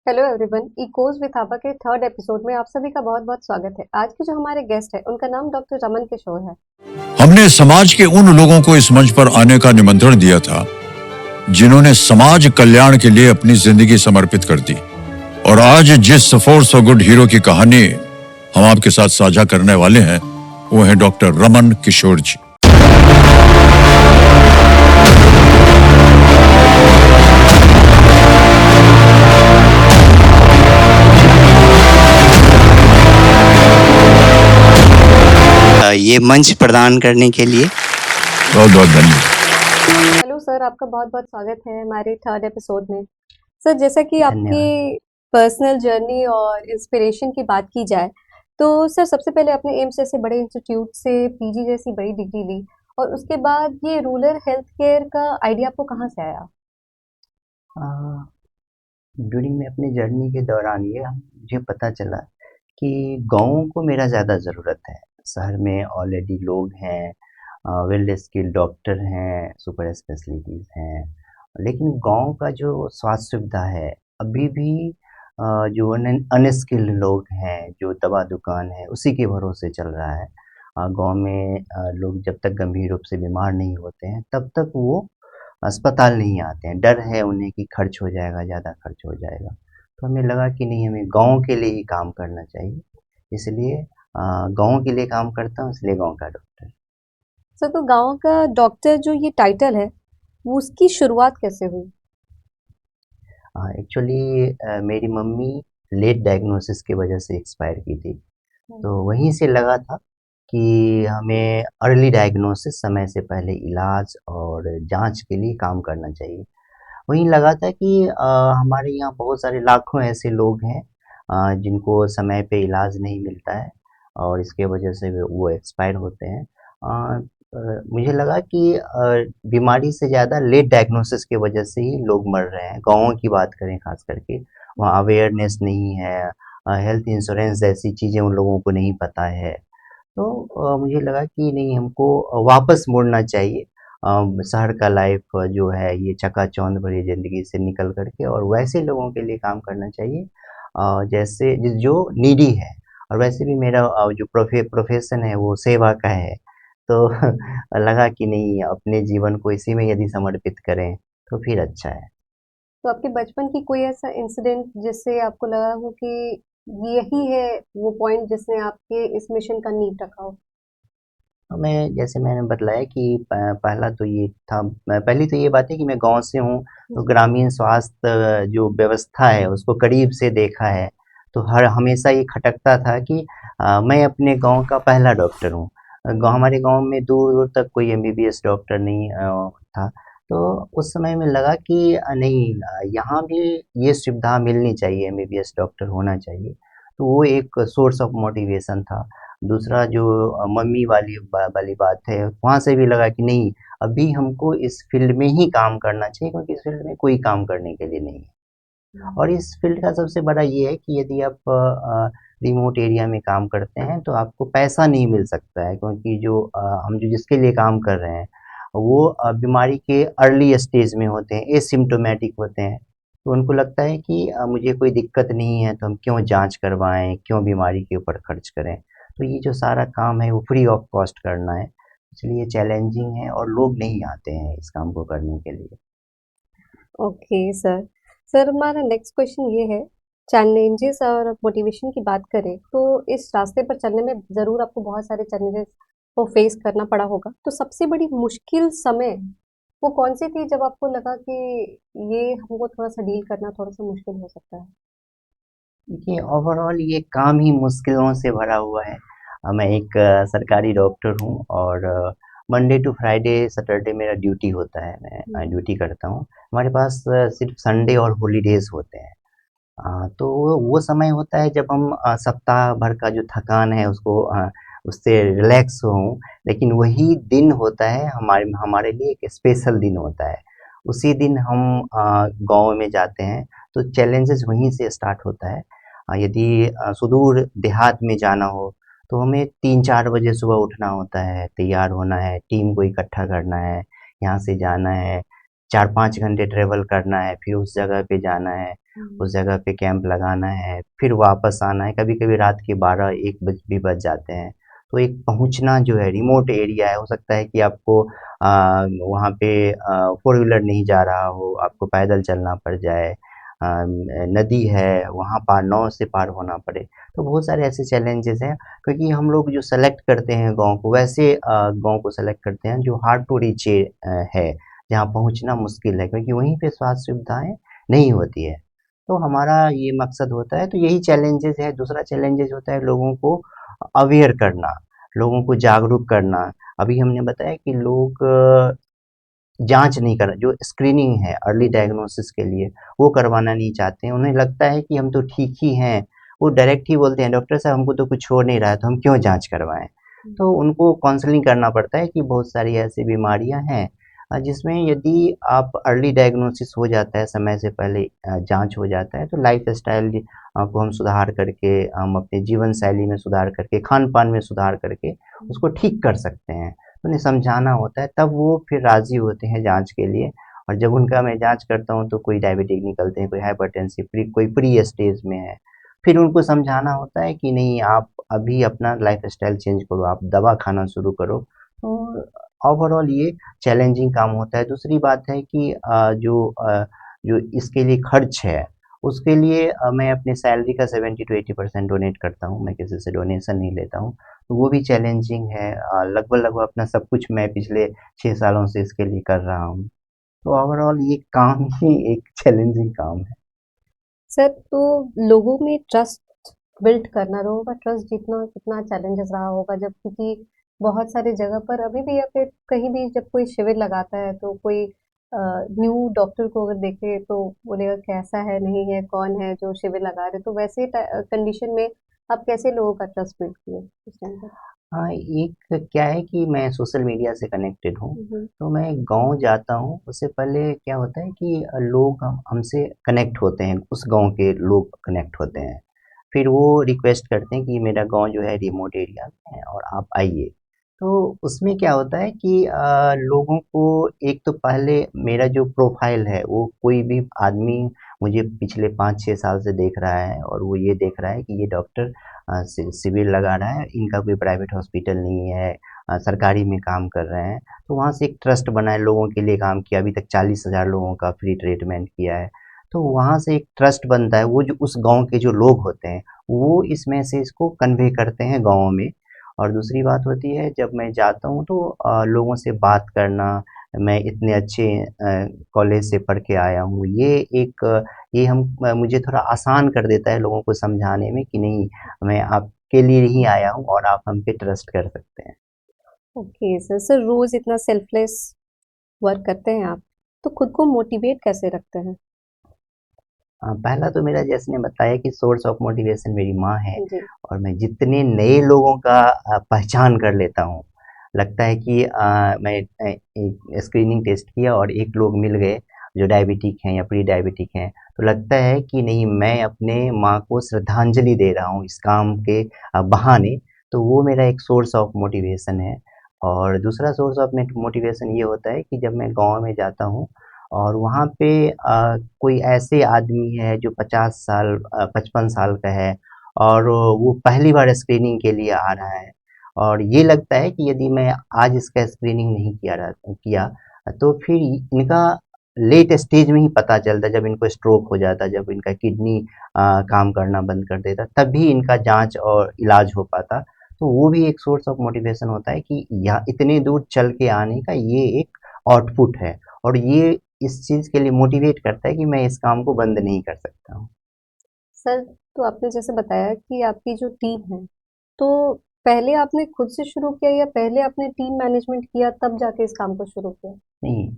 Hello everyone, echoes with आभा के third episode में आप सभी का बहुत बहुत स्वागत है। आज के जो हमारे गेस्ट है उनका नाम डॉक्टर रमन किशोर है। हमने समाज के उन लोगों को इस मंच पर आने का निमंत्रण दिया था जिन्होंने समाज कल्याण के लिए अपनी जिंदगी समर्पित कर दी। और आज जिस फोर्स फॉर गुड हीरो की कहानी हम आपके साथ साझा करने वाले हैं वो है डॉक्टर रमन किशोर जी। ये मंच प्रदान करने के लिए बहुत बहुत धन्यवाद। हेलो सर, आपका बहुत बहुत स्वागत है हमारे थर्ड एपिसोड में। सर, जैसा कि आपकी धन्यवाद। पर्सनल जर्नी और इंस्पिरेशन की बात की जाए तो सर सबसे पहले आपने एम्स जैसे बड़े इंस्टीट्यूट से पीजी जैसी बड़ी डिग्री ली और उसके बाद ये रूरल हेल्थ केयर का आइडिया आपको कहाँ से आया? ड्यूरिंग में अपनी जर्नी के दौरान ये मुझे पता चला कि गाँवों को मेरा ज़्यादा ज़रूरत है। शहर में ऑलरेडी लोग हैं, वेल स्किल्ड डॉक्टर हैं, सुपर स्पेशलिटीज़ हैं, लेकिन गाँव का जो स्वास्थ्य सुविधा है अभी भी जो अनस्किल्ड लोग हैं, जो दवा दुकान है उसी के भरोसे चल रहा है। गाँव में लोग जब तक गंभीर रूप से बीमार नहीं होते हैं तब तक वो अस्पताल नहीं आते हैं। डर है उन्हें कि खर्च हो जाएगा, ज़्यादा खर्च हो जाएगा। तो हमें लगा कि नहीं, हमें गाँव के लिए ही काम करना चाहिए। इसलिए गाँव के लिए काम करता हूँ, इसलिए गाँव का डॉक्टर। सर, तो गाँव का डॉक्टर जो ये टाइटल है वो उसकी शुरुआत कैसे हुई? एक्चुअली मेरी मम्मी लेट डायग्नोसिस की वजह से एक्सपायर की थी। हम्म। तो वहीं से लगा था कि हमें अर्ली डायग्नोसिस, समय से पहले इलाज और जांच के लिए काम करना चाहिए। वहीं लगा था कि हमारे यहाँ बहुत सारे लाखों ऐसे लोग हैं जिनको समय पे इलाज नहीं मिलता है और इसके वजह से वो एक्सपायर होते हैं। मुझे लगा कि बीमारी से ज़्यादा लेट डायग्नोसिस की वजह से ही लोग मर रहे हैं। गाँवों की बात करें खास करके, वहाँ अवेयरनेस नहीं है, हेल्थ इंश्योरेंस जैसी चीज़ें उन लोगों को नहीं पता है। तो मुझे लगा कि नहीं, हमको वापस मुड़ना चाहिए शहर का लाइफ जो है ये चकाचौंध भरी ज़िंदगी से निकल कर के, और वैसे लोगों के लिए काम करना चाहिए जैसे जो नीडी है। और वैसे भी मेरा जो प्रोफेशन है वो सेवा का है। तो लगा कि नहीं, अपने जीवन को इसी में यदि समर्पित करें तो फिर अच्छा है। तो आपके बचपन की कोई ऐसा इंसिडेंट जिससे आपको लगा हो कि यही है वो पॉइंट जिसने आपके इस मिशन का नींव रखा हो? मैं, जैसे मैंने बतलाया कि पहला तो ये था, पहली तो ये बात है कि मैं गांव से हूँ, तो जी। ग्रामीण स्वास्थ्य जो व्यवस्था है उसको करीब से देखा है। तो हर हमेशा ये खटकता था कि मैं अपने गांव का पहला डॉक्टर हूँ। हमारे गांव में दूर दूर तक कोई एमबीबीएस डॉक्टर नहीं था। तो उस समय में लगा कि नहीं, यहाँ भी ये सुविधा मिलनी चाहिए, एमबीबीएस डॉक्टर होना चाहिए। तो वो एक सोर्स ऑफ मोटिवेशन था। दूसरा जो मम्मी वाली बात है, वहाँ से भी लगा कि नहीं, अभी हमको इस फील्ड में ही काम करना चाहिए, क्योंकि इस फील्ड में कोई काम करने के लिए नहीं है। हम्म। और इस फील्ड का सबसे बड़ा ये है कि यदि आप रिमोट एरिया में काम करते हैं तो आपको पैसा नहीं मिल सकता है, क्योंकि जो हम जो जिसके लिए काम कर रहे हैं वो बीमारी के अर्ली स्टेज में होते हैं, एसिम्प्टोमेटिक होते हैं। तो उनको लगता है कि मुझे कोई दिक्कत नहीं है तो हम क्यों जांच करवाएं, क्यों बीमारी के ऊपर खर्च करें। तो ये जो सारा काम है वो फ्री ऑफ कॉस्ट करना है, इसलिए चैलेंजिंग है और लोग नहीं आते हैं इस काम को करने के लिए। Okay sir. सर, हमारा नेक्स्ट क्वेश्चन ये है, चैलेंजेस और मोटिवेशन की बात करें तो इस रास्ते पर चलने में ज़रूर आपको बहुत सारे चैलेंजेस को फेस करना पड़ा होगा। तो सबसे बड़ी मुश्किल समय वो कौन सी थी जब आपको लगा कि ये हमको थोड़ा सा डील करना थोड़ा सा मुश्किल हो सकता है? देखिए, ओवरऑल ये काम ही मुश्किलों से भरा हुआ है। मैं एक सरकारी डॉक्टर हूँ और मंडे टू फ्राइडे सैटरडे मेरा ड्यूटी होता है, मैं हम्म। ड्यूटी करता हूँ। हमारे पास सिर्फ संडे और हॉलीडेज होते हैं। तो वो समय होता है जब हम सप्ताह भर का जो थकान है उसको उससे रिलैक्स हों। लेकिन वही दिन होता है हमारे हमारे लिए एक स्पेशल दिन होता है। उसी दिन हम गाँव में जाते हैं, तो चैलेंजेस वहीं से स्टार्ट होता है। यदि सुदूर देहात में जाना हो तो हमें 3-4 बजे सुबह उठना होता है, तैयार होना है, टीम को इकट्ठा करना है, यहाँ से जाना है, 4-5 घंटे ट्रैवल करना है, फिर उस जगह पे जाना है। हुँ। उस जगह पे कैंप लगाना है, फिर वापस आना है, कभी-कभी रात के 12-1 भी बज जाते हैं। तो एक पहुँचना जो है रिमोट एरिया है, हो सकता है कि आपको वहाँ पे फ़ोर व्हीलर नहीं जा रहा हो, आपको पैदल चलना पड़ जाए। नदी है, वहाँ पार नाव से पार होना पड़े। तो बहुत सारे ऐसे चैलेंजेज़ हैं, क्योंकि हम लोग जो सेलेक्ट करते हैं गाँव को, वैसे गाँव को सेलेक्ट करते हैं जो हार्ड टू रीच है, जहाँ पहुँचना मुश्किल है, क्योंकि वहीं पे स्वास्थ्य सुविधाएँ नहीं होती है। तो हमारा ये मकसद होता है, तो यही चैलेंजेज़ है। दूसरा चैलेंजेज़ होता है लोगों को अवेयर करना, लोगों को जागरूक करना। अभी हमने बताया कि लोग जाँच नहीं कर, जो स्क्रीनिंग है अर्ली डायग्नोसिस के लिए, वो करवाना नहीं चाहते हैं। उन्हें लगता है कि हम तो ठीक ही हैं। वो डायरेक्ट ही बोलते हैं, डॉक्टर साहब हमको तो कुछ हो नहीं रहा है, तो हम क्यों जाँच करवाएँ? हुँ। तो उनको काउंसलिंग करना पड़ता है कि बहुत सारी ऐसी बीमारियाँ हैं जिसमें यदि आप अर्ली डायग्नोसिस हो जाता है, समय से पहले जाँच हो जाता है, तो लाइफ़स्टाइल को हम सुधार करके, हम अपने जीवन शैली में सुधार करके, खान-पान में सुधार करके हुँ। उसको ठीक कर सकते हैं। उन्हें समझाना होता है, तब वो फिर राज़ी होते हैं जाँच के लिए। और जब उनका मैं जाँच करता हूँ तो कोई डायबिटिक निकलते हैं, कोई हाइपरटेंसिव, कोई प्री स्टेज में है। फिर उनको समझाना होता है कि नहीं, आप अभी अपना लाइफ़स्टाइल चेंज करो, आप दवा खाना शुरू करो। तो ओवरऑल ये चैलेंजिंग काम होता है। दूसरी बात है कि जो इसके लिए खर्च है, उसके लिए मैं अपनी सैलरी का 70 टू 80% डोनेट करता हूँ, मैं किसी से डोनेशन नहीं लेता हूँ। तो वो भी चैलेंजिंग है। लगभग-लगभग अपना सब कुछ मैं पिछले 6 सालों से इसके लिए कर रहा हूँ। तो ओवरऑल ये काम ही एक चैलेंजिंग काम है। सर, तो लोगों में ट्रस्ट बिल्ड करना, लोगों का ट्रस्ट जीतना कितना चैलेंजेस रहा होगा, जब क्योंकि बहुत सारी जगह पर अभी भी या फिर कहीं भी जब कोई शिविर लगाता है तो कोई न्यू डॉक्टर को अगर देखे तो बोलेगा कैसा है, नहीं है, कौन है जो शिविर लगा रहे, तो वैसे कंडीशन में आप कैसे लोगों का ट्रस्ट बिल्ड किए उस टाइम पर? हाँ, एक क्या है कि मैं सोशल मीडिया से कनेक्टेड हूँ, हम्म। तो मैं गाँव जाता हूँ, उससे पहले क्या होता है कि लोग हमसे कनेक्ट होते हैं, उस गाँव के लोग कनेक्ट होते हैं। फिर वो रिक्वेस्ट करते हैं कि मेरा गाँव जो है रिमोट एरिया में है और आप आइए। तो उसमें क्या होता है कि लोगों को एक तो पहले मेरा जो प्रोफ़ाइल है, वो कोई भी आदमी मुझे पिछले 5-6 साल से देख रहा है और वो ये देख रहा है कि ये डॉक्टर शिविर लगा रहा है, इनका कोई प्राइवेट हॉस्पिटल नहीं है, सरकारी में काम कर रहे हैं। तो वहाँ से एक ट्रस्ट बना है, लोगों के लिए काम किया, अभी तक 40,000 लोगों का फ्री ट्रीटमेंट किया है। तो वहाँ से एक ट्रस्ट बनता है, वो जो उस गाँव के जो लोग होते हैं, वो इस मैसेज को कन्वे करते हैं गाँव में। और दूसरी बात होती है, जब मैं जाता हूँ तो लोगों से बात करना, मैं इतने अच्छे कॉलेज से पढ़ के आया हूँ, ये मुझे थोड़ा आसान कर देता है लोगों को समझाने में कि नहीं, मैं आपके लिए ही आया हूँ और आप हम पे ट्रस्ट कर सकते हैं। Okay sir. सर, रोज इतना सेल्फलेस वर्क करते हैं आप, तो खुद को मोटिवेट कैसे रखते हैं? पहला तो मेरा, जैसे ने बताया कि सोर्स ऑफ मोटिवेशन मेरी माँ है। जी। और मैं जितने नए लोगों का पहचान कर लेता हूँ, लगता है कि मैं एक स्क्रीनिंग टेस्ट किया और एक लोग मिल गए जो डायबिटिक हैं या प्री डायबिटिक हैं, तो लगता है कि नहीं, मैं अपने माँ को श्रद्धांजलि दे रहा हूँ इस काम के बहाने। तो वो मेरा एक सोर्स ऑफ मोटिवेशन है। और दूसरा सोर्स ऑफ मोटिवेशन ये होता है कि जब मैं गाँव में जाता हूँ और वहाँ पे कोई ऐसे आदमी है जो 50 साल 55 साल का है और वो पहली बार स्क्रीनिंग के लिए आ रहा है, और ये लगता है कि यदि मैं आज इसका स्क्रीनिंग नहीं किया तो फिर इनका लेट स्टेज में ही पता चलता, जब इनको स्ट्रोक हो जाता, जब इनका किडनी काम करना बंद कर देता, तब भी इनका जांच और इलाज हो पाता। तो वो भी एक सोर्स ऑफ मोटिवेशन होता है कि यहाँ इतने दूर चल के आने का ये एक आउटपुट है, और ये इस चीज़ के लिए मोटिवेट करता है कि मैं इस काम को बंद नहीं कर सकता हूँ। सर, तो आपने जैसे बताया कि आपकी जो टीम है, तो पहले आपने खुद से शुरू किया या पहले आपने टीम मैनेजमेंट किया तब जाके इस काम को शुरू किया? नहीं,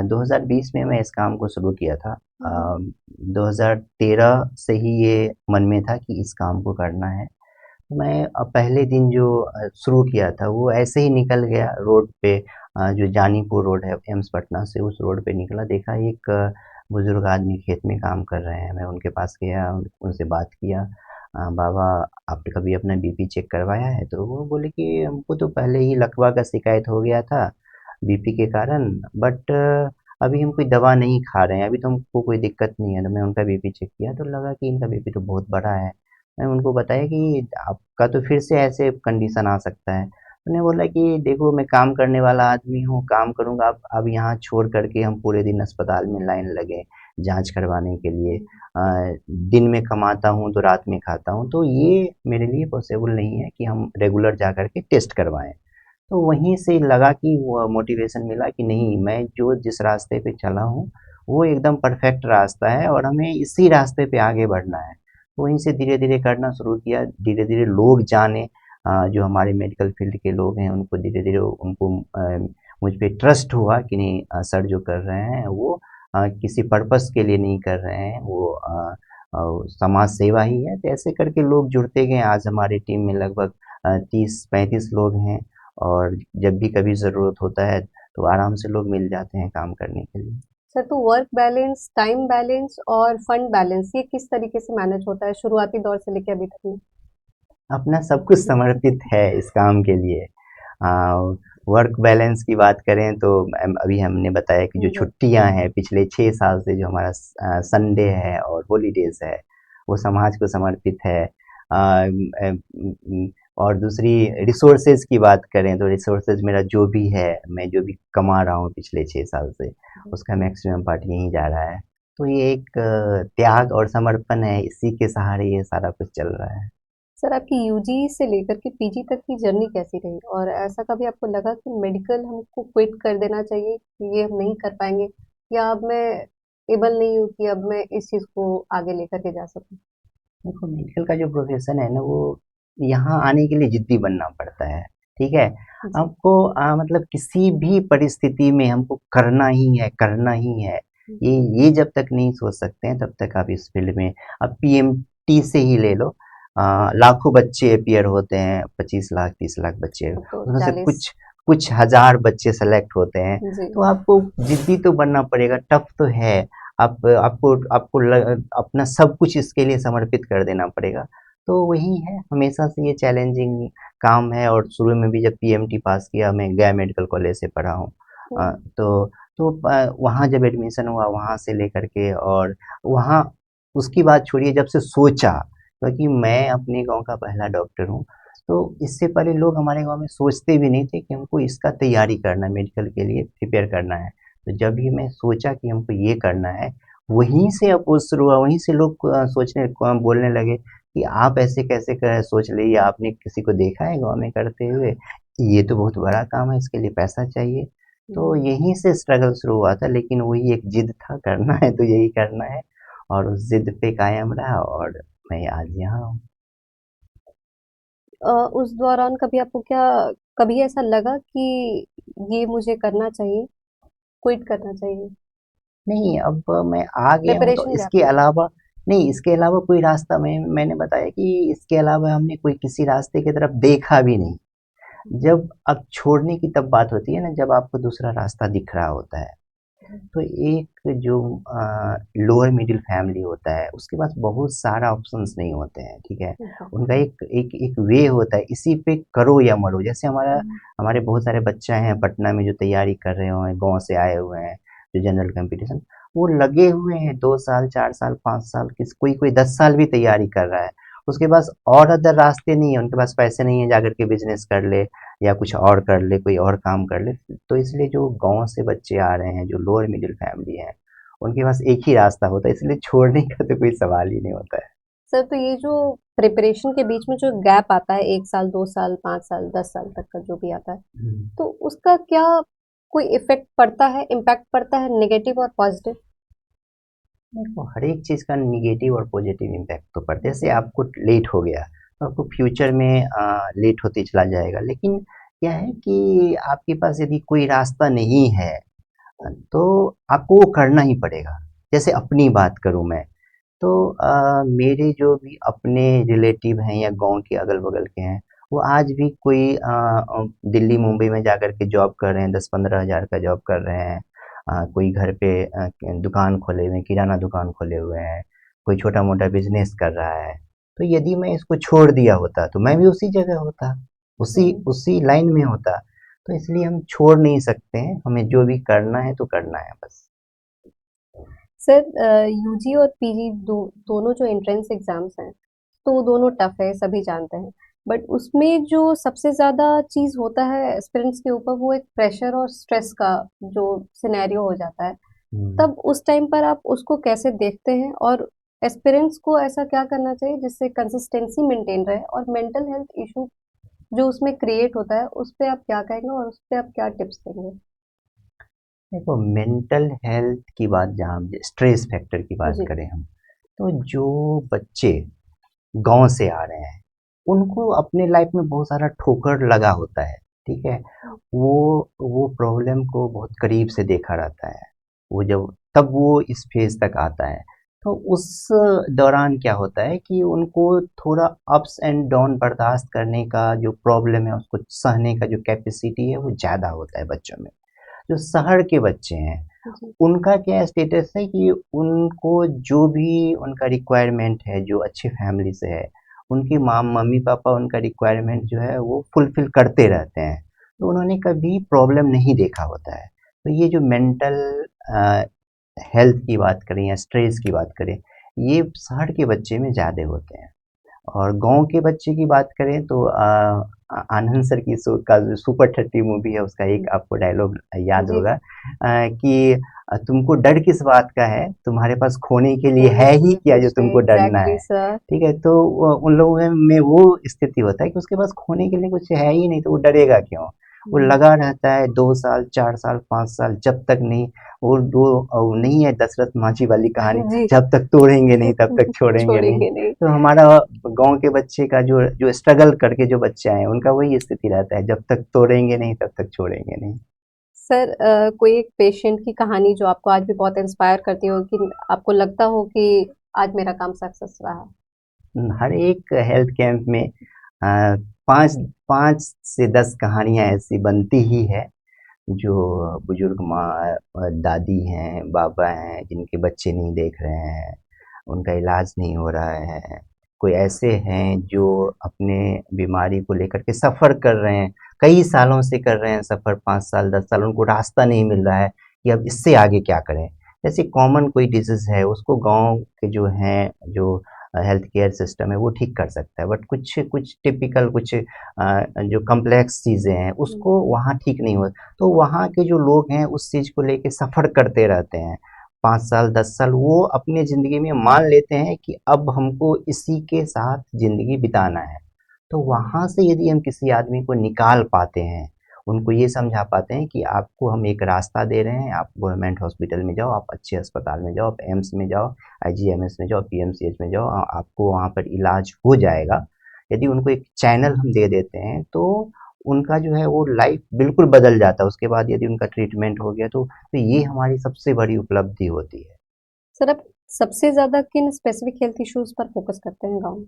2020 में मैं इस काम को शुरू किया था। हुँ, हुँ। 2013 से ही ये मन में था कि इस काम को करना है। मैं पहले दिन जो शुरू किया था वो ऐसे ही निकल गया रोड पे, जो जानीपुर रोड है एम्स पटना से, उस रोड पे निकला, देखा एक बुजुर्ग आदमी खेत में काम कर रहे हैं। मैं उनके पास गया, उनसे बात किया, बाबा आपने कभी अपना बीपी चेक करवाया है? तो वो बोले कि हमको तो पहले ही लकवा का शिकायत हो गया था बीपी के कारण, बट अभी हम कोई दवा नहीं खा रहे हैं, अभी तो हमको कोई दिक्कत नहीं है। तो मैं उनका बीपी चेक किया तो लगा कि इनका बीपी तो बहुत बढ़ा है। मैंने उनको बताया कि आपका तो फिर से ऐसे कंडीशन आ सकता है। उन्होंने बोला कि देखो मैं काम करने वाला आदमी हूँ, काम करूँगा, अब यहाँ छोड़ करके हम पूरे दिन अस्पताल में लाइन लगे जांच करवाने के लिए। दिन में कमाता हूँ तो रात में खाता हूँ, तो ये मेरे लिए पॉसिबल नहीं है कि हम रेगुलर जा कर के टेस्ट करवाएं। तो वहीं से लगा कि वो मोटिवेशन मिला कि नहीं, मैं जो जिस रास्ते पे चला हूँ वो एकदम परफेक्ट रास्ता है और हमें इसी रास्ते पे आगे बढ़ना है। तो वहीं से धीरे धीरे करना शुरू किया, धीरे धीरे लोग जाने, जो हमारे मेडिकल फील्ड के लोग हैं उनको धीरे धीरे उनको मुझ पे ट्रस्ट हुआ कि नहीं, सर जो कर रहे हैं वो किसी पर्पस के लिए नहीं कर रहे हैं, वो समाज सेवा ही है। तो ऐसे करके लोग जुड़ते गए। आज हमारी टीम में लगभग 30-35 लोग हैं और जब भी कभी ज़रूरत होता है तो आराम से लोग मिल जाते हैं काम करने के लिए। सर तो वर्क बैलेंस, टाइम बैलेंस और फंड बैलेंस ये किस तरीके से मैनेज होता है शुरुआती दौर से लेके अभी तक में? अपना सब कुछ समर्पित है इस काम के लिए। वर्क बैलेंस की बात करें तो अभी हमने बताया कि जो जी। छुट्टियां हैं पिछले 6 साल से, जो हमारा संडे है और हॉलीडेज है, वो समाज को समर्पित है। और दूसरी रिसोर्सेज की बात करें तो रिसोर्सेज मेरा जो भी है, मैं जो भी कमा रहा हूँ पिछले 6 साल से, उसका मैक्सिमम पार्ट यहीं जा रहा है। तो ये एक त्याग और समर्पण है, इसी के सहारे ये सारा कुछ चल रहा है। सर आपकी यूजी से लेकर के पीजी तक की जर्नी कैसी रही और ऐसा कभी आपको लगा कि मेडिकल हमको क्विट कर देना चाहिए कि ये हम नहीं कर पाएंगे या अब मैं एबल नहीं हूँ कि अब मैं इस चीज़ को आगे लेकर के जा सकूँ? देखो, मेडिकल का जो प्रोफेशन है ना, वो यहाँ आने के लिए जिद्दी बनना पड़ता है। ठीक है, जी। आपको मतलब किसी भी परिस्थिति में हमको करना ही है, करना ही है। ये जब तक नहीं सोच सकते हैं तब तक आप इस फील्ड में, अब पीएमटी से ही ले लो, लाखों बच्चे अपियर होते हैं, 25 लाख 30 लाख बच्चे, अब तो उसमें से 40। कुछ कुछ हजार बच्चे सेलेक्ट होते हैं। जी। तो आपको जिद्दी तो बनना पड़ेगा, टफ तो है। अपना सब कुछ इसके लिए समर्पित कर देना पड़ेगा। तो वही है, हमेशा से ये चैलेंजिंग काम है। और शुरू में भी जब पीएमटी पास किया, मैं गया मेडिकल कॉलेज से पढ़ा हूँ। हम्म। वहाँ जब एडमिशन हुआ, वहाँ से लेकर के, और वहाँ उसकी बात छोड़िए, जब से सोचा, क्योंकि मैं अपने गांव का पहला डॉक्टर हूँ, तो इससे पहले लोग हमारे गांव में सोचते भी नहीं थे कि हमको इसका तैयारी करना है, मेडिकल के लिए प्रिपेयर करना है। तो जब भी मैं सोचा कि हमको ये करना है, वहीं से अपोज शुरू हुआ, वहीं से लोग बोलने लगे कि आप ऐसे कैसे सोच लिए, आपने किसी को देखा है गाँव में करते हुए? ये तो बहुत बड़ा काम है, इसके लिए पैसा चाहिए। तो हम्म। यहीं से स्ट्रगल शुरू हुआ था, लेकिन वही एक जिद था, करना है तो यही करना है, और उस जिद पे कायम रहा और मैं आज यहाँ हूँ। उस दौरान कभी आपको क्या कभी ऐसा लगा कि ये मुझे करना चाहिए, क्विट करना चाहिए? नहीं, अब मैं आ गया हूँ तो प्रिपरेशन गैप इसके में। अलावा, नहीं, इसके अलावा कोई रास्ता, मैंने बताया कि इसके अलावा हमने कोई किसी रास्ते की तरफ देखा भी नहीं। जब अब छोड़ने की तब बात होती है ना, जब आपको दूसरा रास्ता दिख रहा होता है। तो एक जो लोअर मिडिल फैमिली होता है, उसके पास बहुत सारा ऑप्शंस नहीं होते हैं, ठीक है। जी। उनका एक एक एक वे होता है, इसी पे करो या मरो। जैसे हमारे बहुत सारे बच्चे हैं पटना में जो तैयारी कर रहे हैं, गांव से आए हुए हैं, जो जनरल कंपटीशन, वो लगे हुए हैं 2 साल 4 साल 5 साल, कोई कोई 10 साल भी तैयारी कर रहा है। उसके पास और अदर रास्ते नहीं है, उनके पास पैसे नहीं है जाकर के बिजनेस कर ले या कुछ और कर ले, कोई और काम कर ले। तो इसलिए जो गाँव से बच्चे आ रहे हैं, जो लोअर मिडिल फैमिली है, उनके पास एक ही रास्ता होता है, इसलिए छोड़ने का तो कोई सवाल ही नहीं होता है। सर तो ये जो प्रिपरेशन के बीच में जो गैप आता है 1 साल 2 साल 5 साल 10 साल तक का जो भी आता है हम्म। तो उसका क्या कोई इफेक्ट पड़ता है, इम्पैक्ट पड़ता है नेगेटिव और पॉजिटिव? देखो, हर एक चीज़ का निगेटिव और पॉजिटिव इम्पैक्ट तो पड़ता है। जैसे आपको लेट हो गया तो आपको फ्यूचर में लेट होते चला जाएगा, लेकिन क्या है कि आपके पास यदि कोई रास्ता नहीं है तो आपको वो करना ही पड़ेगा। जैसे अपनी बात करूँ मैं, तो मेरे जो भी अपने रिलेटिव हैं या गांव के अगल बगल के हैं, वो आज भी कोई दिल्ली मुंबई में जाकर के जॉब कर रहे हैं, 10-15 हज़ार का जॉब कर रहे हैं। कोई घर पे दुकान खोले हुए हैं, किराना दुकान खोले हुए हैं, कोई छोटा मोटा बिजनेस कर रहा है। तो यदि मैं इसको छोड़ दिया होता तो मैं भी उसी जगह होता, उसी हम्म। उसी लाइन में होता। तो इसलिए हम छोड़ नहीं सकते हैं, हमें जो भी करना है तो करना है बस। सर यूजी और पीजी दोनों जो एंट्रेंस एग्जाम्स हैं तो दोनों टफ है, सभी जानते हैं। बट उसमें जो सबसे ज़्यादा चीज़ होता है एस्पिरेंट्स के ऊपर, वो एक प्रेशर और स्ट्रेस का जो सिनेरियो हो जाता है। हम्म। तब उस टाइम पर आप उसको कैसे देखते हैं, और एस्पिरेंट्स को ऐसा क्या करना चाहिए जिससे कंसिस्टेंसी मेंटेन रहे, और मेंटल हेल्थ इशू जो उसमें क्रिएट होता है उस पे आप क्या कहेंगे और उस पे आप क्या टिप्स देंगे? देखो, मेंटल हेल्थ की बात, जहाँ स्ट्रेस फैक्टर की बात जी। करें हम, तो जो बच्चे गांव से आ रहे हैं उनको अपने लाइफ में बहुत सारा ठोकर लगा होता है। ठीक है। वो प्रॉब्लम को बहुत करीब से देखा रहता है। वो जब तब वो इस फेज तक आता है, तो उस दौरान क्या होता है कि उनको थोड़ा अप्स एंड डाउन बर्दाश्त करने का जो प्रॉब्लम है, उसको सहने का जो कैपेसिटी है वो ज़्यादा होता है बच्चों में। जो शहर के बच्चे हैं जी। उनका क्या स्टेटस है कि उनको जो भी उनका रिक्वायरमेंट है, जो अच्छी फैमिली से है, उनकी माँ मम्मी पापा उनका रिक्वायरमेंट जो है वो फुलफिल करते रहते हैं। तो उन्होंने कभी प्रॉब्लम नहीं देखा होता है। तो ये जो मेंटल हेल्थ की बात करें या स्ट्रेस की बात करें, ये शहर के बच्चे में ज़्यादा होते हैं। और गाँव के बच्चे की बात करें तो आनंद सर की का जो सुपर 30 मूवी है, उसका एक आपको डायलॉग याद जी। होगा, जी। कि तुमको डर किस बात का है, तुम्हारे पास खोने के लिए होने है के ही लिए क्या जो कुछ नहीं, तुमको डरना एग्जैक्टली है। सर। ठीक है। तो उन लोगों में वो स्थिति होता है कि उसके पास खोने के लिए कुछ है ही नहीं, तो वो डरेगा क्यों। वो जी। लगा रहता है 2 साल 4 साल 5 साल, जब तक नहीं, वो नहीं है दशरथ मांझी वाली कहानी, जी। जब तक तोड़ेंगे नहीं तब तक छोड़ेंगे नहीं। छोड़ेंगे नहीं। तो हमारा गाँव के बच्चे का जो जो स्ट्रगल करके जो बच्चे आए हैं, उनका वही स्थिति रहता है, जब तक तोड़ेंगे नहीं तब तक छोड़ेंगे नहीं। सर कोई एक पेशेंट की कहानी जो आपको आज भी बहुत इंस्पायर करती हो, कि आपको लगता हो कि आज मेरा काम सक्सेस रहा? हर एक हेल्थ कैंप में अ, 5 5 से 10 कहानियाँ ऐसी बनती ही है, जो बुजुर्ग माँ दादी हैं, बाबा हैं, जिनके बच्चे नहीं देख रहे हैं, उनका इलाज नहीं हो रहा है। कोई ऐसे हैं जो अपने बीमारी को लेकर के सफ़र कर रहे हैं, कई सालों से कर रहे हैं सफ़र, 5 साल 10 साल, उनको रास्ता नहीं मिल रहा है कि अब इससे आगे क्या करें। जैसे कॉमन कोई डिज़ीज़ है, उसको गाँव के जो हैं, जो हेल्थ केयर सिस्टम है वो ठीक कर सकता है, बट कुछ कुछ टिपिकल कुछ जो कॉम्प्लेक्स चीज़ें हैं हम्म। उसको वहाँ ठीक नहीं हो। तो वहाँ के जो लोग हैं उस चीज़ को लेके सफ़र करते रहते हैं, 5 साल 10 साल वो अपने ज़िंदगी में मान लेते हैं कि अब हमको इसी के साथ ज़िंदगी बिताना है। तो वहाँ से यदि हम किसी आदमी को निकाल पाते हैं, उनको ये समझा पाते हैं कि आपको हम एक रास्ता दे रहे हैं, आप गवर्नमेंट हॉस्पिटल में जाओ, आप अच्छे अस्पताल में जाओ, आप एम्स में जाओ, आईजीएमएस में जाओ, पीएमसीएच में जाओ, आपको वहाँ पर इलाज हो जाएगा। यदि उनको एक चैनल हम दे देते हैं, तो उनका जो है वो लाइफ बिल्कुल बदल जाता है। उसके बाद यदि उनका ट्रीटमेंट हो गया, तो ये हमारी सबसे बड़ी उपलब्धि होती है। सर आप सबसे ज्यादा किन स्पेसिफिक हेल्थ इश्यूज पर फोकस करते हैं गाँव में?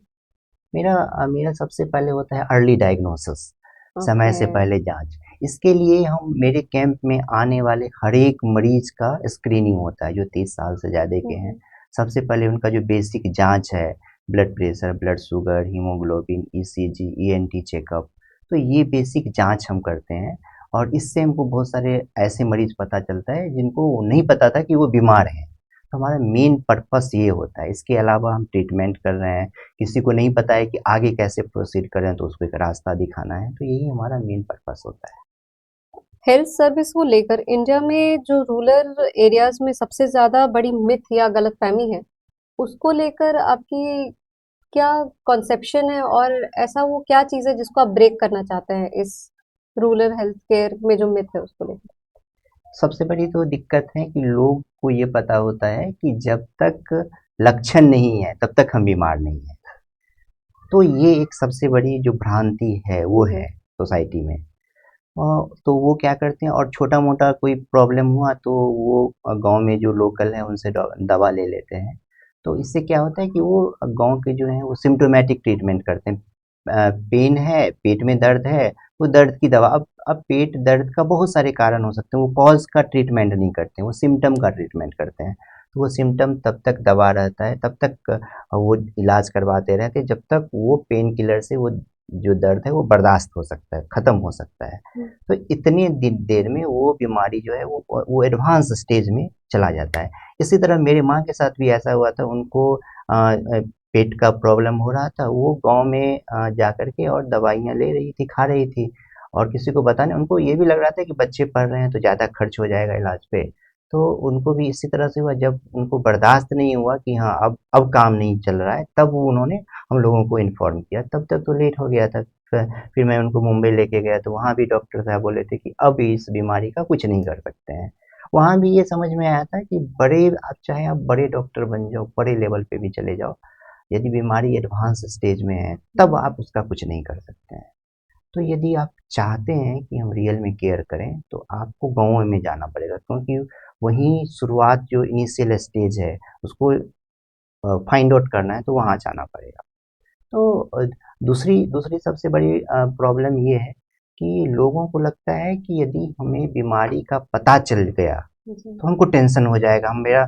मेरा सबसे पहले होता है अर्ली डायग्नोसिस, समय ओके। से पहले जांच। इसके लिए हम मेरे कैंप में आने वाले हर एक मरीज का स्क्रीनिंग होता है, जो 30 साल से ज़्यादा के हैं। हम्म। सबसे पहले उनका जो बेसिक जांच है, blood pressure, blood sugar, haemoglobin, ECG, ENT checkup, तो ये बेसिक जांच हम करते हैं। और इससे हमको बहुत सारे ऐसे मरीज पता चलता है जिनको नहीं पता था कि वो बीमार हैं। तो हमारा मेन पर्पस ये होता है। इसके अलावा हम ट्रीटमेंट कर रहे हैं, किसी को नहीं पता है कि आगे कैसे प्रोसीड करें, तो उसको एक रास्ता दिखाना है। तो यही हमारा मेन पर्पस होता है। हेल्थ सर्विस को लेकर इंडिया में जो रूरल एरियाज में सबसे ज्यादा बड़ी मिथ या गलतफहमी है, उसको लेकर आपकी क्या कॉन्सेप्शन है, और ऐसा वो क्या चीज़ है जिसको आप ब्रेक करना चाहते हैं इस रूरल हेल्थ केयर में जो मिथ है उसको लेकर? सबसे बड़ी तो दिक्कत है कि लोग को ये पता होता है कि जब तक लक्षण नहीं है तब तक हम बीमार नहीं है। तो ये एक सबसे बड़ी जो भ्रांति है वो जी। है सोसाइटी में। तो वो क्या करते हैं, और छोटा मोटा कोई प्रॉब्लम हुआ तो वो गांव में जो लोकल है उनसे दवा ले लेते हैं। तो इससे क्या होता है कि वो गांव के जो हैं वो सिम्टोमेटिक ट्रीटमेंट करते हैं। पेन है, पेट में दर्द है, वो दर्द की दवा। अब पेट दर्द का बहुत सारे कारण हो सकते हैं, वो कॉज का ट्रीटमेंट नहीं करते हैं, वो सिम्टम का ट्रीटमेंट करते हैं। तो वो सिम्टम तब तक दबा रहता है, तब तक वो इलाज करवाते रहते हैं, जब तक वो पेन किलर से वो जो दर्द है वो बर्दाश्त हो सकता है, ख़त्म हो सकता है। तो इतने देर में वो बीमारी जो है वो एडवांस स्टेज में चला जाता है। इसी तरह मेरी माँ के साथ भी ऐसा हुआ था, उनको पेट का प्रॉब्लम हो रहा था, वो गाँव में जा कर के और दवाइयाँ ले रही थी, खा रही थी, और किसी को बताने, उनको ये भी लग रहा था कि बच्चे पढ़ रहे हैं तो ज़्यादा खर्च हो जाएगा इलाज पे। तो उनको भी इसी तरह से हुआ, जब उनको बर्दाश्त नहीं हुआ कि हाँ अब काम नहीं चल रहा है, तब वो उन्होंने हम लोगों को इन्फॉर्म किया, तब तक तो लेट हो गया था। फिर मैं उनको मुंबई लेके गया तो वहाँ भी डॉक्टर साहब बोले थे कि अब इस बीमारी का कुछ नहीं कर सकते हैं। वहाँ भी ये समझ में आया था कि चाहे आप बड़े डॉक्टर बन जाओ, बड़े लेवल पे भी चले जाओ, यदि बीमारी एडवांस स्टेज में है तब आप उसका कुछ नहीं कर सकते हैं। तो यदि आप चाहते हैं कि हम रियल में केयर करें तो आपको गाँव में जाना पड़ेगा, क्योंकि वहीं शुरुआत जो इनिशियल स्टेज है उसको फाइंड आउट करना है, तो वहाँ जाना पड़ेगा। तो दूसरी दूसरी सबसे बड़ी प्रॉब्लम ये है कि लोगों को लगता है कि यदि हमें बीमारी का पता चल गया जी। तो हमको टेंशन हो जाएगा, मेरा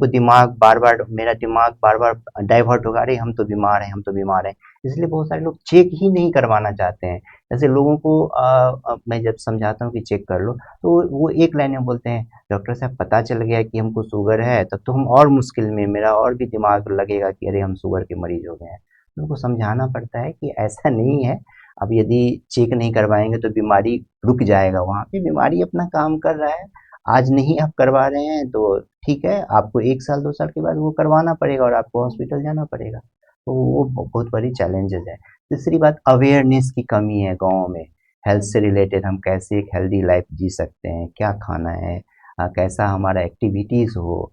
दिमाग बार बार डाइवर्ट होगा, अरे हम तो बीमार हैं, हम तो बीमार हैं। इसलिए बहुत सारे लोग चेक ही नहीं करवाना चाहते हैं। जैसे लोगों को मैं जब समझाता हूँ कि चेक कर लो, तो वो एक लाइन में बोलते हैं, डॉक्टर साहब पता चल गया कि हमको शुगर है, तब तो हम और मुश्किल में, मेरा और भी दिमाग लगेगा कि अरे हम शुगर के मरीज हो गए हैं। उनको समझाना पड़ता है कि ऐसा नहीं है। अब यदि चेक नहीं करवाएंगे तो बीमारी रुक जाएगा, वहाँ पे बीमारी अपना काम कर रहा है। आज नहीं आप करवा रहे हैं तो ठीक है, आपको 1 साल 2 साल के बाद वो करवाना पड़ेगा और आपको हॉस्पिटल जाना पड़ेगा। तो वो बहुत बड़ी चैलेंजेस है। तीसरी बात, अवेयरनेस की कमी है गाँव में। हेल्थ से रिलेटेड हम कैसे एक हेल्दी लाइफ जी सकते हैं, क्या खाना है, कैसा हमारा एक्टिविटीज़ हो।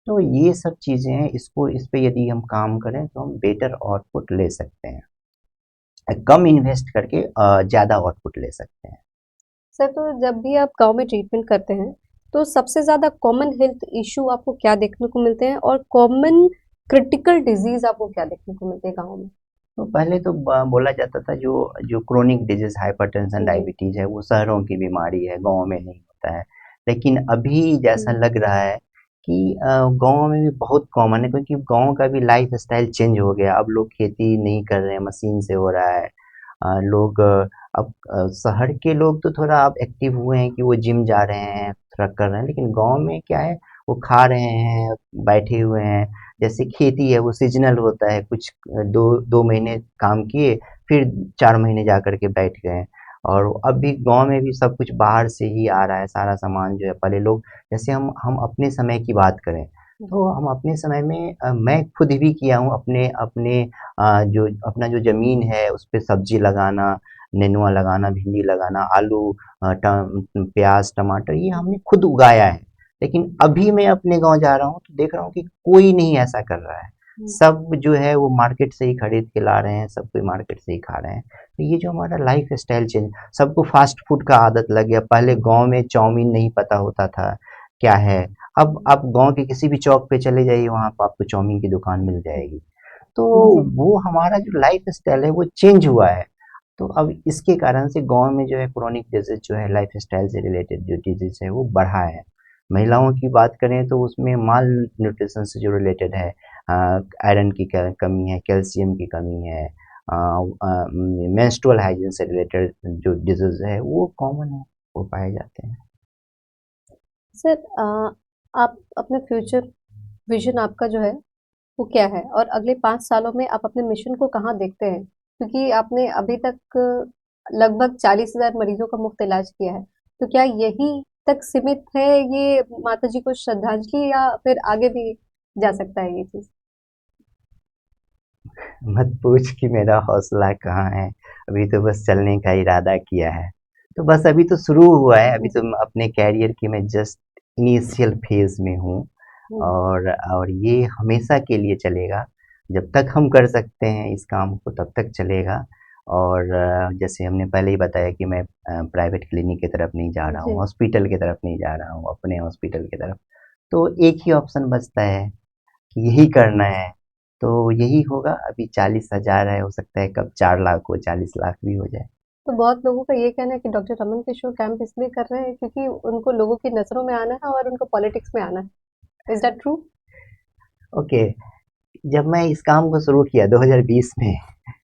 तो ये सब चीज़ें हैं, इस पे यदि हम काम करें तो हम बेटर आउटपुट ले सकते हैं। कम इन्वेस्ट करके ज़्यादा आउटपुट ले सकते हैं। सर, तो जब भी आप गाँव में ट्रीटमेंट करते हैं, तो सबसे ज़्यादा कॉमन हेल्थ इश्यू आपको क्या देखने को मिलते हैं और कॉमन क्रिटिकल डिज़ीज़ आपको क्या देखने को मिलते हैं गाँव में? तो पहले तो बोला जाता था जो जो क्रोनिक डिजीज हाइपरटेंशन जी। डायबिटीज है वो शहरों की बीमारी है, गांव में नहीं होता है। लेकिन अभी जैसा हुँ। लग रहा है कि गांव में भी बहुत कॉमन है, क्योंकि गांव का भी लाइफ स्टाइल चेंज हो गया। अब लोग खेती नहीं कर रहे हैं, मशीन से हो रहा है। लोग अब शहर के लोग तो थोड़ा अब एक्टिव हुए हैं कि वो जिम जा रहे हैं, थोड़ा कर रहे हैं, लेकिन गांव में क्या है, वो खा रहे हैं, बैठे हुए हैं। जैसे खेती है वो सीजनल होता है, कुछ 2 महीने काम किए, फिर 4 महीने जा कर के बैठ गए। और अब भी गाँव में भी सब कुछ बाहर से ही आ रहा है, सारा सामान जो है। पहले लोग, जैसे हम अपने समय की बात करें, तो हम अपने समय में मैं खुद भी किया हूँ, अपने अपने जो अपना जो ज़मीन है उस पे सब्ज़ी लगाना, नेनुआ लगाना, भिंडी लगाना, आलू, प्याज़, टमाटर, ये हमने खुद उगाया है। लेकिन अभी मैं अपने गाँव जा रहा हूँ तो देख रहा हूँ कि कोई नहीं ऐसा कर रहा है। हुँ। सब जो है वो मार्केट से ही खरीद के ला रहे हैं, सब कोई मार्केट से ही खा रहे हैं। तो ये जो हमारा लाइफ स्टाइल चेंज, सबको फास्ट फूड का आदत लग गया। पहले गाँव में चाउमीन नहीं पता होता था क्या है, अब आप गाँव के किसी भी चौक पे चले जाइए, वहाँ पे आपको चाउमीन की दुकान मिल जाएगी। तो जी। वो हमारा जो लाइफ स्टाइल है वो चेंज हुआ है। तो अब इसके कारण से गाँव में जो है क्रोनिक डिजीज जो है, लाइफ स्टाइल से रिलेटेड जो डिजीज है वो बढ़ा है। महिलाओं की बात करें तो उसमें माल न्यूट्रिशन से जो रिलेटेड है, आयरन की कमी है, कैल्शियम की कमी है, मेंस्ट्रुअल हाइजीन से रिलेटेड जो डिजीज है वो कॉमन है, वो पाए जाते हैं। सर, आप अपने फ्यूचर विज़न आपका जो है, वो क्या है? और अगले 5 सालों में आप अपने मिशन को कहाँ देखते हैं? क्योंकि आपने अभी तक लगभग 40,000 मरीज़ों का मुफ़्त इलाज किया है। तो क्या यहीं तक सीमित है ये माताजी को श्रद्धांजलि या फिर आगे भी जा सकता है ये चीज़? मत पूछ कि मेरा हौसला कहाँ है, अभी तो बस चलने का इरादा किया है। तो बस अभी तो शुरू हुआ है, अभी तो जी। अपने कैरियर की मैं जस्ट इनिशियल फेज़ में हूँ। हुँ। और ये हमेशा के लिए चलेगा। जब तक हम कर सकते हैं इस काम को तब तक चलेगा। और जैसे हमने पहले ही बताया कि मैं प्राइवेट क्लिनिक की तरफ नहीं जा रहा हूँ, जी। हॉस्पिटल की तरफ नहीं जा रहा हूँ, अपने हॉस्पिटल की तरफ। तो एक ही ऑप्शन बचता है कि यही करना है, तो यही होगा। अभी 40,000 है, हो सकता है कब 4 लाख हो, 40 लाख भी हो जाए। तो बहुत लोगों का ये कहना है कि डॉक्टर रमन के शो कैंप इसलिए कर रहे हैं क्योंकि उनको लोगों की नज़रों में आना है और उनको पॉलिटिक्स में आना है। Is that true? ओके, जब मैं इस काम को शुरू किया 2020 में,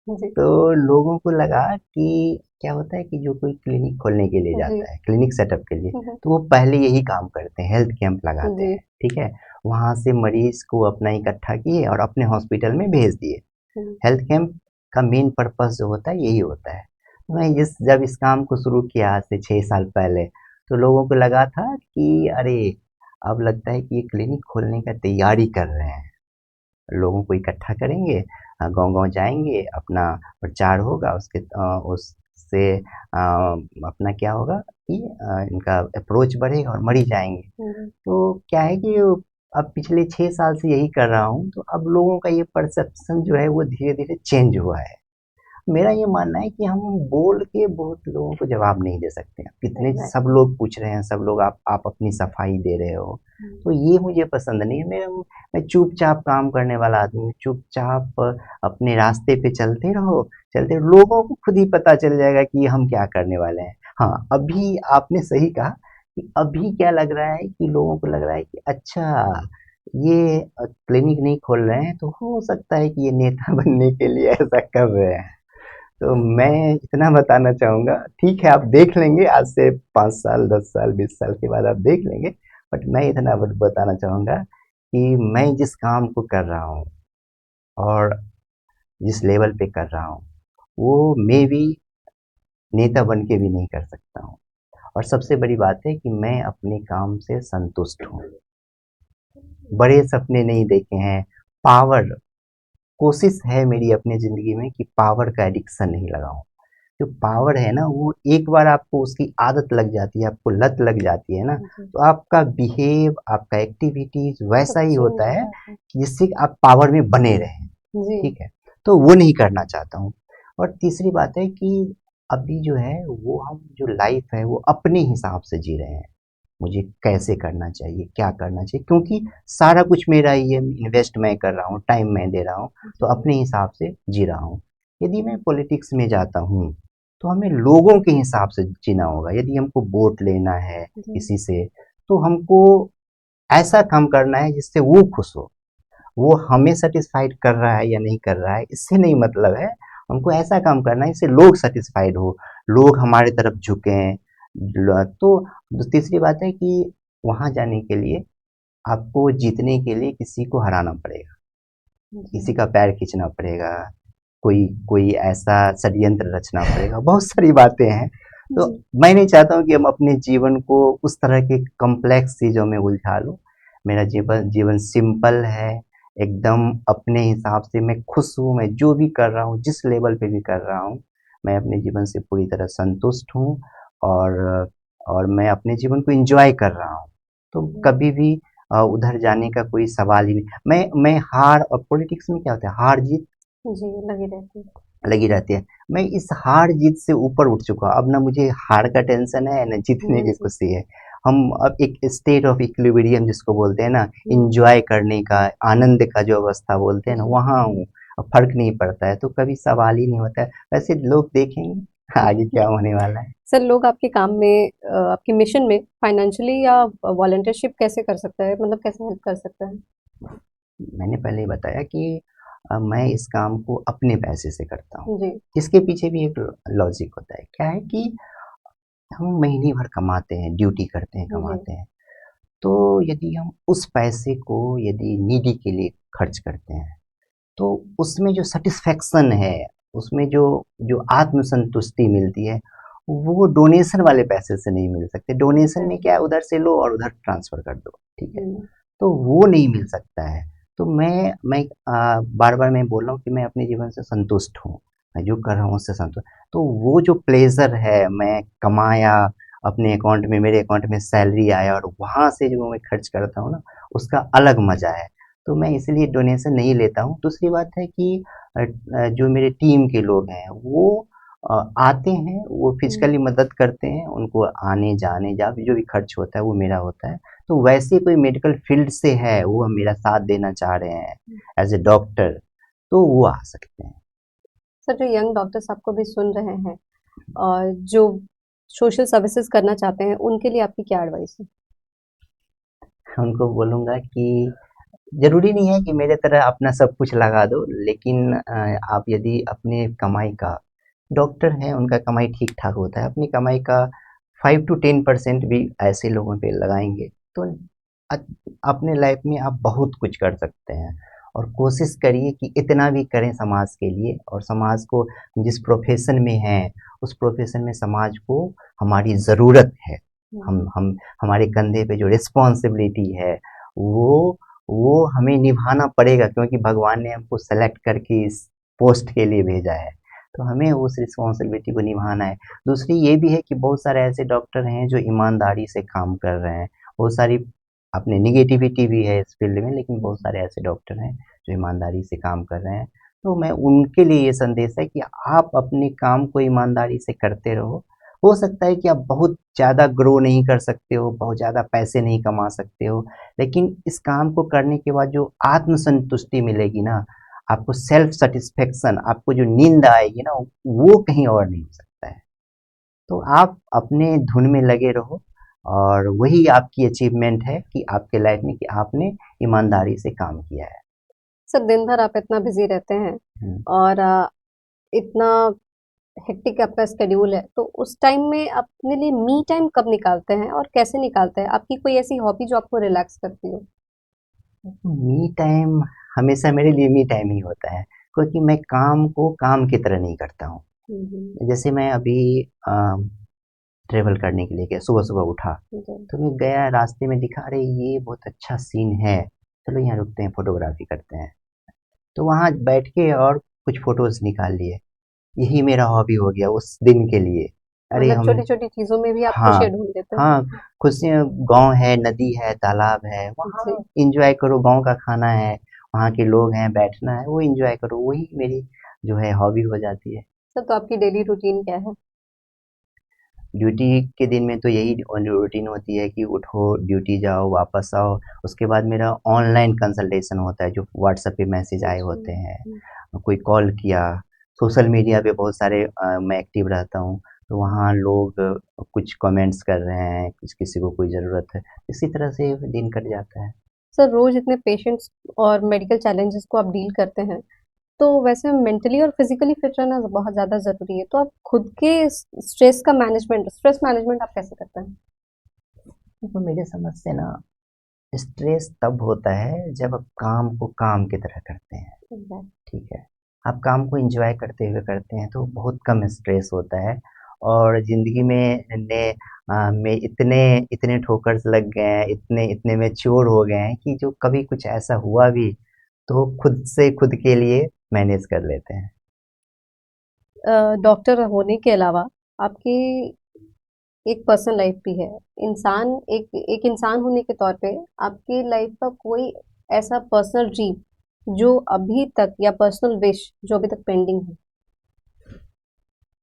जी। तो लोगों को लगा कि क्या होता है कि जो कोई क्लिनिक खोलने के लिए जी। जाता है, क्लिनिक सेटअप के लिए, हुँ, तो वो पहले यही काम करते हैं, हेल्थ कैंप लगाते जी। हैं, ठीक है? वहाँ से मरीज़ को अपना इकट्ठा किए और अपने हॉस्पिटल में भेज दिए। हुँ, हेल्थ कैंप का मेन पर्पस जो होता है यही होता है। मैं जब इस काम को शुरू किया आज से 6 साल पहले, तो लोगों को लगा था कि अरे! अब लगता है कि ये क्लिनिक खोलने का तैयारी कर रहे हैं। लोगों को इकट्ठा करेंगे, गाँव-गाँव जाएँगे, अपना प्रचार होगा, उससे अपना क्या होगा कि इनका अप्रोच बढ़ेगा और मरीज़ आएँगे। हुँ, तो क्या है कि अब पिछले 6 साल से यही कर रहा हूँ, तो अब लोगों का ये परसेप्शन जो है वो धीरे-धीरे चेंज हुआ है। मेरा ये मानना है कि हम बोल के बहुत लोगों को जवाब नहीं दे सकते हैं। कितने सब एग्ज़ैक्टली। लोग पूछ रहे हैं, सब लोग आप अपनी सफाई दे रहे हो, हुँ, तो ये मुझे पसंद नहीं है। मैं चुपचाप काम करने वाला आदमी हूँ, चुपचाप अपने रास्ते पे चलते रहो, लोगों को खुद ही पता चल जाएगा कि हम क्या करने वाले हैं। हाँ, अभी आपने सही कहा कि अभी क्या लग रहा है कि लोगों को लग रहा है कि अच्छा, ये क्लिनिक नहीं खोल रहे हैं, तो हो सकता है कि ये नेता बनने के लिए ऐसा कर रहे हैं। तो मैं इतना बताना चाहूँगा, ठीक है आप देख लेंगे आज से 5 साल, 10 साल, 20 साल के बाद आप देख लेंगे, बट मैं इतना बताना चाहूँगा कि मैं जिस काम को कर रहा हूँ और जिस लेवल पे कर रहा हूँ, वो मे बी नेता बन के भी नहीं कर सकता हूँ। और सबसे बड़ी बात है कि मैं अपने काम से संतुष्ट हूँ। बड़े सपने नहीं देखे हैं, पावर कोशिश है मेरी अपनी ज़िंदगी में कि पावर का एडिक्शन नहीं लगाऊँ। जो पावर है ना वो एक बार आपको उसकी आदत लग जाती है, आपको लत लग जाती है ना, जी। तो आपका बिहेव, आपका एक्टिविटीज़ सब वैसा ही चेंज होता हो है जाता है। कि जिससे आप पावर में बने रहें, जी, ठीक है? तो वो नहीं करना चाहता हूँ। और तीसरी बात है कि अभी जो है वो हम जो लाइफ़ है वो अपने हिसाब से जी रहे हैं। मुझे कैसे करना चाहिए, क्या करना चाहिए क्योंकि सारा कुछ मेरा ही है, इन्वेस्ट मैं कर रहा हूँ, टाइम मैं दे रहा हूँ, तो जी, अपने हिसाब से जी रहा हूँ। यदि मैं पॉलिटिक्स में जाता हूँ, तो हमें लोगों के हिसाब से जीना होगा। यदि हमको वोट लेना है जी, किसी से, तो हमको ऐसा काम करना है जिससे वो खुश हो। वो हमें सैटिस्फाइड कर रहा है या नहीं कर रहा है, इससे नहीं मतलब है। हमको ऐसा काम करना है जिससे लोग सैटिस्फाइड हो, लोग हमारी तरफ झुकें। तो तीसरी बात है कि वहाँ जाने के लिए आपको जीतने के लिए किसी को हराना पड़ेगा, जी, किसी का पैर खींचना पड़ेगा, कोई कोई ऐसा षड्यंत्र रचना पड़ेगा, बहुत सारी बातें हैं। तो जी, मैं नहीं चाहता हूँ कि हम अपने जीवन को उस तरह के कॉम्प्लेक्स चीज़ों में उलझा लो। मेरा जीवन जीवन सिंपल है, एकदम अपने हिसाब से मैं खुश हूँ, मैं जो भी कर रहा हूँ, जिस लेवल पे भी कर रहा हूँ, मैं अपने जीवन से पूरी तरह संतुष्ट हूँ और और मैं अपने जीवन को एन्जॉय कर रहा हूँ। तो कभी भी उधर जाने का कोई सवाल ही नहीं। मैं हार और पॉलिटिक्स में क्या होता है, हार-जीत जी, लगी रहती है। लगी रहती है। मैं इस हार-जीत से ऊपर उठ चुका हूँ। अब ना मुझे हार का टेंशन है, ना जीतने जी, की जी, खुशी है। हम अब एक स्टेट ऑफ इक्विलिब्रियम जिसको बोलते हैं ना, हुँ, एन्जॉय करने का, आनंद का जो अवस्था बोलते हैं ना, जी। वहाँ हूँ। अब फ़र्क नहीं पड़ता है, तो कभी सवाल ही नहीं होता है। वैसे लोग देखेंगे आगे क्या होने वाला है। सर लोग आपके काम में आपके मिशन में फाइनेंशियली या वॉलंटियरशिप कैसे कर सकता है? मतलब कैसे हेल्प कर सकता है? मैंने पहले ही बताया कि मैं इस काम को अपने पैसे से करता हूँ। जी, इसके पीछे भी एक लॉजिक होता है। क्या है कि हम महीने भर कमाते हैं, ड्यूटी करते हैं, जी, कमाते हैं। तो यदि हम उस पैसे को यदि नीडी के लिए खर्च करते हैं, तो उसमें जो सैटिस्फैक्शन है, उसमें जो जो आत्मसंतुष्टि मिलती है, वो डोनेशन वाले पैसे से नहीं मिल सकते। डोनेशन में क्या एग्ज़ैक्टली। है उधर से लो और उधर ट्रांसफ़र कर दो, ठीक है? हुँ, तो वो नहीं मिल सकता है। तो मैं बार-बार मैं बोल रहा हूँ कि मैं अपने जीवन से संतुष्ट हूँ। मैं जो कर रहा हूँ उससे संतुष्ट तो वो जो प्लेज़र है, मैं कमाया, अपने अकाउंट में मेरे अकाउंट में सैलरी आया और वहाँ से जो मैं खर्च करता हूँ ना, उसका अलग मज़ा है। तो मैं इसलिए डोनेशन नहीं लेता हूँ। दूसरी बात है कि जो मेरे टीम के लोग हैं, वो आते हैं, वो हुँ, फिज़िकली मदद करते हैं, उनको आने-जाने जा जो भी खर्च होता है, वो मेरा होता है। तो वैसे कोई मेडिकल फील्ड से है, वो मेरा साथ देना चाह रहे हैं हुँ। एज़ अ डॉक्टर, तो वो आ सकते हैं। सर जो यंग डॉक्टर्स आपको भी सुन रहे हैं और जो सोशल सर्विसेज़ करना चाहते हैं, उनके लिए आपकी क्या एडवाइस है? उनको बोलूँगा कि ज़रूरी नहीं है कि मेरे तरह अपना सब कुछ लगा दो, लेकिन आप यदि अपने कमाई का, डॉक्टर हैं उनका कमाई ठीक-ठाक होता है, अपनी कमाई का 5 टू 10% भी ऐसे लोगों पे लगाएँगे, तो अ, अपने लाइफ में आप बहुत कुछ कर सकते हैं। और कोशिश करिए कि इतना भी करें समाज के लिए, और समाज को जिस प्रोफ़ेशन में हैं, उस प्रोफ़ेशन में समाज को हमारी ज़रूरत है। हम हमारे कंधे पे जो रिस्पॉन्सिबिलिटी है, वो वो हमें निभाना पड़ेगा, क्योंकि भगवान ने हमको सेलेक्ट करके इस पोस्ट के लिए भेजा है, तो हमें उस रिस्पॉन्सिबिलिटी को निभाना है। दूसरी ये भी है कि बहुत सारे ऐसे डॉक्टर हैं जो ईमानदारी से काम कर रहे हैं। बहुत सारी अपने निगेटिविटी भी है इस फील्ड में, लेकिन बहुत सारे ऐसे डॉक्टर हैं जो ईमानदारी से काम कर रहे हैं। तो मैं उनके लिए ये संदेश है कि आप अपने काम को ईमानदारी से करते रहो। हो सकता है कि आप बहुत ज़्यादा ग्रो नहीं कर सकते हो, बहुत ज़्यादा पैसे नहीं कमा सकते हो, लेकिन इस काम को करने के बाद जो आत्मसंतुष्टि मिलेगी ना, आपको सेल्फ सैटिस्फैक्शन, आपको जो नींद आएगी ना, वो कहीं और नहीं हो सकता है। तो आप अपने धुन में लगे रहो, और वही आपकी अचीवमेंट है कि आपके लाइफ में कि आपने ईमानदारी से काम किया है। सर दिन भर आप इतना बिजी रहते हैं हुँ। और इतना हेक्टिक आपका स्केड्यूल है, तो उस टाइम में आप अपने लिए मी टाइम कब निकालते हैं और कैसे निकालते हैं? आपकी कोई ऐसी हॉबी जो आपको रिलैक्स करती हो? मी टाइम हमेशा मेरे लिए मी टाइम ही होता है, क्योंकि मैं काम को काम की तरह नहीं करता हूँ। हुँ, हुँ। जैसे मैं अभी ट्रैवल करने के लिए गया, सुबह-सुबह उठा, जी, तो मैं गया, रास्ते में दिखा, अरे ये बहुत अच्छा सीन है, चलो यहाँ रुकते हैं, फ़ोटोग्राफ़ी करते हैं। तो वहाँ बैठ के और कुछ फ़ोटोज़ निकाल लिए। यही मेरा हॉबी हो गया उस दिन के लिए। अरे मतलब हम छोटी-छोटी चीज़ों में भी आप खुशियाँ हाँ, ढूँढ लेते हैं। हाँ, खुशियाँ, गाँव है, नदी है, तालाब है, वहाँ जी, एन्जॉय करो, गाँव का खाना है, वहाँ के लोग हैं, बैठना है, वो एन्जॉय करो, वही मेरी जो है हॉबी हो जाती है। सर तो आपकी डेली रूटीन क्या है? ड्यूटी के दिन में तो यही रूटीन होती है कि उठो, ड्यूटी जाओ, वापस आओ, उसके बाद मेरा ऑनलाइन कंसल्टेशन होता है, जो व्हाट्सएप पे मैसेज आए जी, होते हैं, हुँ। कोई कॉल किया, सोशल मीडिया पे बहुत सारे मैं एक्टिव रहता हूँ, तो वहाँ लोग कुछ कमेंट्स कर रहे हैं, कुछ किसी को कोई ज़रूरत है, इसी तरह से दिन कट जाता है। सर रोज़ इतने पेशेंट्स और मेडिकल चैलेंजेस को आप डील करते हैं, तो वैसे मेंटली और फिज़िकली फिट रहना बहुत ज़्यादा ज़रूरी है। तो आप खुद के स्ट्रेस मैनेजमेंट आप कैसे करते हैं? तो मेरे समझ से ना, स्ट्रेस तब होता है जब आप काम को काम की तरह करते हैं। एग्ज़ैक्ट ठीक है। आप काम को एन्जॉय करते हुए करते हैं तो बहुत कम स्ट्रेस होता है, और ज़िंदगी में इतने इतने ठोकर्स लग गए हैं, इतने इतने मैच्योर हो गए हैं कि जो कभी कुछ ऐसा हुआ भी तो खुद से खुद के लिए मैनेज कर लेते हैं। डॉक्टर होने के अलावा आपकी एक पर्सनल लाइफ भी है। इंसान एक एक इंसान होने के तौर पे आपकी लाइफ का कोई ऐसा पर्सनल ड्रीम जो अभी तक या पर्सनल विश जो अभी तक पेंडिंग है?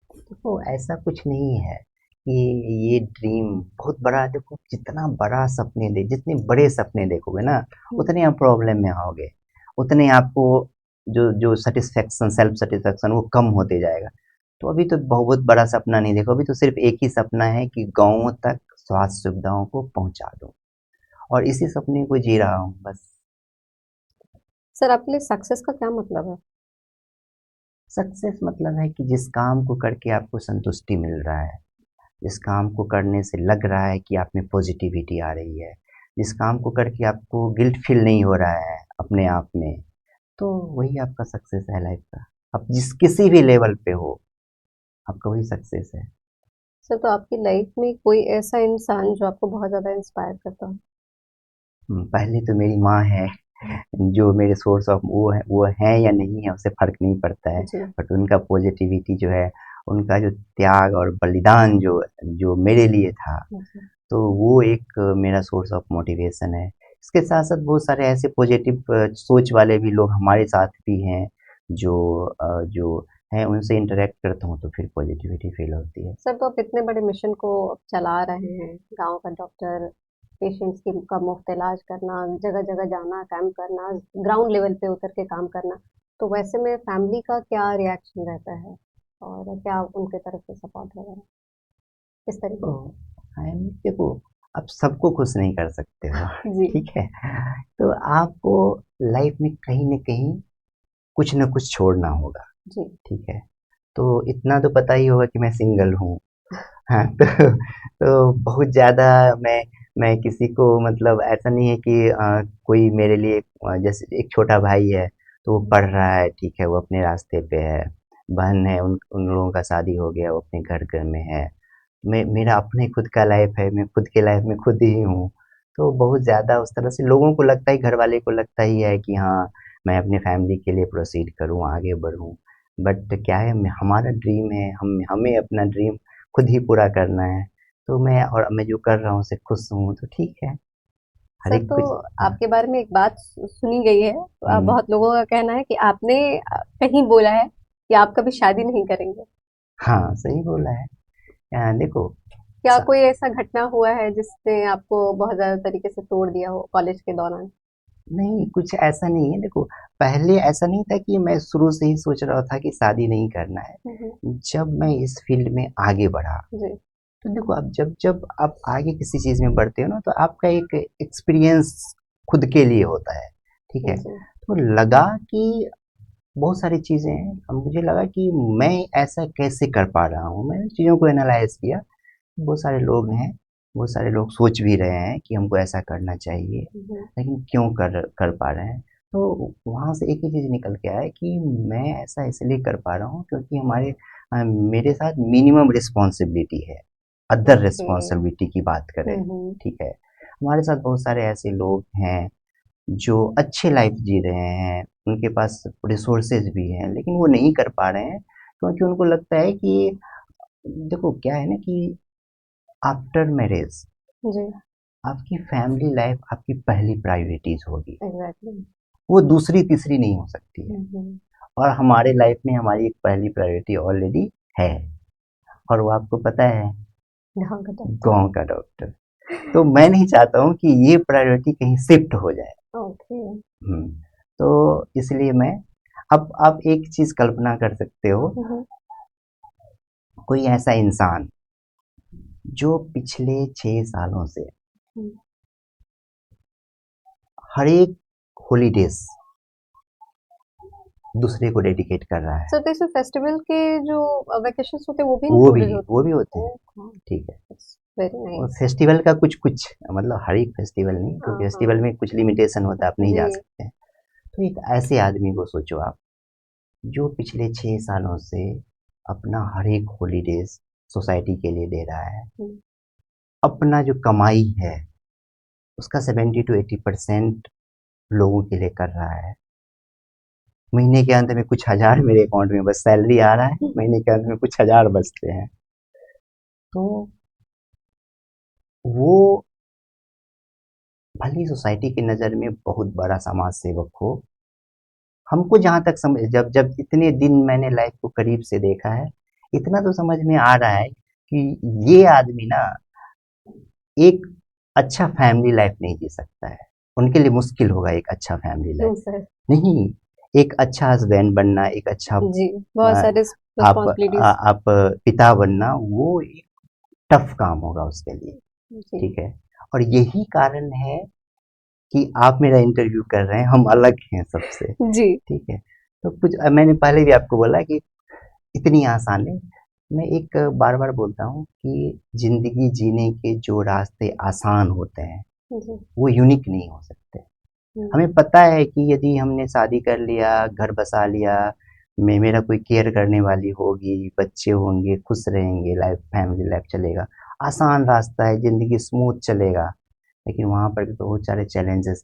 देखो, ऐसा कुछ नहीं है कि ये ड्रीम बहुत बड़ा, देखो जितना बड़ा सपने दे जितने बड़े सपने देखोगे ना, हुँ, उतने आप प्रॉब्लम में आओगे, उतने आपको जो जो सैटिस्फैक्शन, सेल्फ सैटिस्फैक्शन वो कम होते जाएगा। तो अभी तो बहुत बड़ा सपना नहीं देखो, अभी तो सिर्फ एक ही सपना है कि गाँव तक स्वास्थ्य सुविधाओं को पहुँचा दूँ, और इसी सपने को जी रहा हूँ बस। सर आपके लिए सक्सेस का क्या मतलब है? सक्सेस मतलब है कि जिस काम को करके आपको संतुष्टि मिल रहा है, जिस काम को करने से लग रहा है कि आप में पॉजिटिविटी आ रही है, जिस काम को करके आपको गिल्ट फील नहीं हो रहा है अपने आप में, तो वही आपका सक्सेस है लाइफ का। आप जिस किसी भी लेवल पे हो, आपका वही सक्सेस है। सर तो आपकी लाइफ में कोई ऐसा इंसान जो आपको बहुत ज़्यादा इंस्पायर करता हो? पहले तो मेरी माँ है, जो मेरे सोर्स ऑफ वो हैं या नहीं है उससे फ़र्क नहीं पड़ता है, जी, बट उनका पॉजिटिविटी जो है, उनका जो त्याग और बलिदान जो जो मेरे लिए था, जी। तो वो एक मेरा सोर्स ऑफ मोटिवेशन है। इसके साथ-साथ बहुत सारे ऐसे पॉजिटिव सोच वाले भी लोग हमारे साथ भी हैं, जो हैं, उनसे इंटरैक्ट करता हूँ तो फिर पॉजिटिविटी फ़ील होती है। सर तो आप इतने बड़े मिशन को अब चला रहे हैं, गाँव का डॉक्टर, पेशेंट्स की का मुफ्त इलाज करना, जगह-जगह जाना, कैंप करना, ग्राउंड लेवल पे उतर के काम करना। तो वैसे में फैमिली का क्या रिएक्शन रहता है? और क्या उनके तरफ से सपोर्ट वगैरह किस तरीके तो से? देखो, आप सबको खुश नहीं कर सकते हो, जी। ठीक है? तो आपको लाइफ में कहीं न कहीं कुछ न कुछ छोड़ना होगा, जी। ठीक है? तो इतना तो पता ही होगा कि मैं सिंगल हूँ। हाँ, तो बहुत ज़्यादा मैं किसी को मतलब ऐसा नहीं है कि कोई मेरे लिए जैसे एक छोटा भाई है, तो वो पढ़ रहा है, ठीक है, वो अपने रास्ते पे है। बहन है, उन उन लोगों का शादी हो गया, वो अपने घर में है। मेरा अपने खुद का लाइफ़ है, मैं खुद के लाइफ़ में खुद ही हूँ। तो बहुत ज़्यादा उस तरह से लोगों को लगता है, घरवाले को लगता ही है कि हाँ, मैं अपने फैमिली के लिए प्रोसीड करूँ, आगे बढ़ूँ। बट क्या है, हमारा ड्रीम है, हमें अपना ड्रीम खुद ही पूरा करना है। तो मैं जो कर रहा हूँ उससे खुश हूँ, तो ठीक है। हर सर एक तो कुछ। हाँ। आपके बारे में एक बात सुनी गई है, हुँ। बहुत लोगों का कहना है कि आपने कहीं बोला है कि आप कभी शादी नहीं करेंगे। हाँ, सही बोला है। देखो। क्या स कोई ऐसा घटना हुआ है जिसने आपको बहुत ज़्यादा तरीके से तोड़ दिया हो कॉलेज के दौरान? नहीं, कुछ ऐसा नहीं है। देखो, पहले ऐसा नहीं था कि मैं शुरू से ही सोच रहा था कि शादी नहीं करना है। हुँ, हुँ। जब मैं इस फ़ील्ड में आगे बढ़ा, जी, तो देखो, अब जब जब आप आगे किसी चीज़ में बढ़ते हो ना, तो आपका एक एक्सपीरियंस खुद के लिए होता है, ठीक है? जी, तो लगा कि बहुत सारी चीज़ें हैं, अब मुझे लगा कि मैं ऐसा कैसे कर पा रहा हूँ? मैंने चीज़ों को एनालाइज़ किया। बहुत सारे लोग हैं, बहुत सारे लोग सोच भी रहे हैं कि हमको ऐसा करना चाहिए, हुँ, लेकिन क्यों कर कर पा रहे हैं? तो वहाँ से एक ही चीज़ निकल के आया कि मैं ऐसा इसलिए कर पा रहा हूँ क्योंकि मेरे साथ मिनिमम रिस्पॉन्सिबिलिटी है। Other okay. रिस्पॉन्सिबिलिटी की बात करें, हुँ, हुँ। ठीक है? हमारे साथ बहुत सारे ऐसे लोग हैं जो अच्छे लाइफ़ जी रहे हैं, उनके पास रिसोर्सेज़ भी हैं, लेकिन वो नहीं कर पा रहे हैं क्योंकि उनको लगता है कि देखो क्या है ना कि आफ्टर मैरिज जी, आपकी फैमिली लाइफ आपकी पहली प्रायोरिटीज होगी, एग्ज़ैक्टली। वो दूसरी तीसरी नहीं हो सकती है। हुँ, हुँ। और हमारे लाइफ में हमारी एक पहली प्रायोरिटी ऑलरेडी है, और वो आपको पता है, हाँ, बताओ। गांव का डॉक्टर। तो मैं नहीं चाहता हूँ कि ये प्रायोरिटी कहीं शिफ्ट हो जाए। ओके। हम्म, तो इसलिए मैं, अब आप एक चीज कल्पना कर सकते हो, हुँ, हुँ। कोई ऐसा इंसान जो पिछले 6 सालों से हुँ। हर एक हॉलीडेज दूसरे को डेडिकेट कर रहा है। सर तो इसमें फेस्टिवल के जो वेकेशंस होते हैं वो भी इंक्लूडेड होते वो हैं? भी होते हैं, ओह गॉड! ठीक है। दैट्स वेरी और नाइस। फेस्टिवल का कुछ-कुछ, मतलब हर एक फेस्टिवल नहीं, हाँ, क्योंकि फेस्टिवल हाँ। में कुछ लिमिटेशन होता है, आप नहीं जी। जा सकते हैं। तो एक ऐसे आदमी को सोचो आप, जो पिछले 6 सालों से अपना हर एक हॉलीडेज़ सोसाइटी के लिए दे रहा है। हुँ। अपना जो कमाई है, उसका 70 टू 80% लोगों के लिए कर रहा है। महीने के अंत में कुछ हज़ार मेरे अकाउंट में बस सैलरी आ रहा है, महीने के अंत में कुछ हज़ार बचते हैं। तो वो भले ही सोसाइटी की नज़र में बहुत बड़ा समाज सेवक हो, हमको जहाँ तक समझ, जब जब इतने दिन मैंने लाइफ को करीब से देखा है, इतना तो समझ में आ रहा है कि ये आदमी ना एक अच्छा फैमिली लाइफ नहीं जी सकता है। उनके लिए मुश्किल होगा एक अच्छा फैमिली लाइफ। क्यों सर? नहीं, एक अच्छा हस्बैंड बनना, एक अच्छा जी, बहुत अ, सारे रिस्पॉन्सिबिलिटीज़। आप पिता बनना, वो एक टफ काम होगा उसके लिए, जी, ठीक है? और यही कारण है कि आप मेरा इंटरव्यू कर रहे हैं, हम अलग हैं सबसे, जी, ठीक है? तो कुछ मैंने पहले भी आपको बोला कि इतनी आसान है। मैं एक बार-बार बोलता हूँ कि ज़िंदगी जीने के जो रास्ते आसान होते हैं, जी। वो यूनिक नहीं हो सकते। हमें हुँ, पता है कि यदि हमने शादी कर लिया, घर बसा लिया, मेरा कोई केयर करने वाली होगी, बच्चे होंगे, खुश रहेंगे, लाइफ फैमिली लाइफ चलेगा। आसान रास्ता है, ज़िंदगी स्मूथ चलेगा। लेकिन वहाँ पर भी बहुत सारे चैलेंजेस,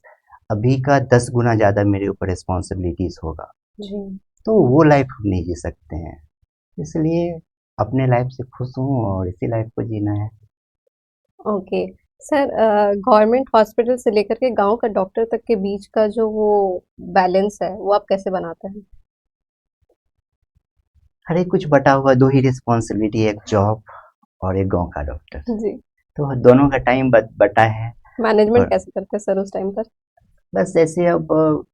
अभी का 10 गुना ज़्यादा मेरे ऊपर रिस्पॉन्सिबिलिटीज़ होगा। जी। तो वो लाइफ हम नहीं जी सकते हैं। इसलिए अपने लाइफ से खुश हूँ और इसी लाइफ को जीना है। ओके। सर गवर्नमेंट हॉस्पिटल से लेकर के गाँव का डॉक्टर तक के बीच का जो वो बैलेंस है, वो आप कैसे बनाते हैं? हर एक कुछ बटा हुआ, 2 ही रिस्पॉन्सिबिलिटी है, एक जॉब और एक गाँव का डॉक्टर। जी। तो दोनों का टाइम बटा है। मैनेजमेंट और कैसे करते हैं सर उस टाइम पर? बस जैसे अब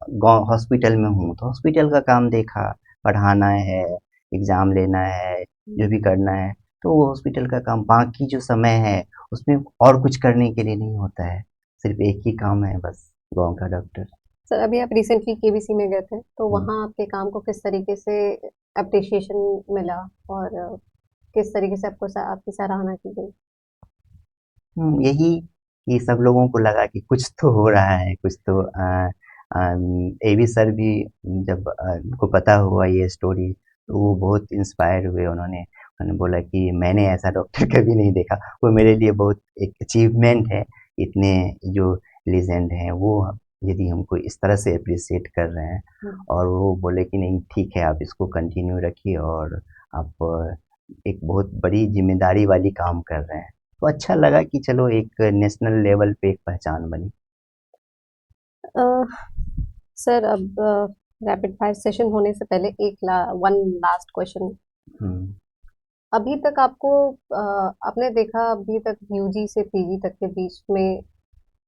गाँव हॉस्पिटल में हूँ, तो हॉस्पिटल का काम देखा, पढ़ाना है, एग्ज़ाम लेना है, जो हुँ, भी करना है, तो वो हॉस्पिटल का काम। बाकी जो समय है, उसमें और कुछ करने के लिए नहीं होता है, सिर्फ एक ही काम है बस, गाँव का डॉक्टर। सर अभी आप रिसेंटली केबीसी में गए थे, तो हुँ। वहाँ आपके काम को किस तरीके से एप्रिसिएशन मिला और किस तरीके से आपकी सराहना की गई? यही कि सब लोगों को लगा कि कुछ तो हो रहा है, कुछ तो एवी सर भी जब उनको पता हुआ ये स्टोरी, तो वो बहुत इंस्पायर हुए। उन्होंने बोला कि मैंने ऐसा डॉक्टर कभी नहीं देखा। वो मेरे लिए बहुत एक अचीवमेंट है, इतने जो लीजेंड हैं वो यदि हमको इस तरह से एप्रिशिएट कर रहे हैं। हुँ। और वो बोले कि नहीं ठीक है, आप इसको कंटिन्यू रखिए और आप एक बहुत बड़ी ज़िम्मेदारी वाली काम कर रहे हैं। तो अच्छा लगा कि चलो एक नेशनल लेवल पे एक पहचान बनी। अ, सर अब रैपिड फायर सेशन होने से पहले वन लास्ट क्वेश्चन। हुँ। अभी तक आपको आपने देखा अभी तक यूजी से पीजी तक के बीच में,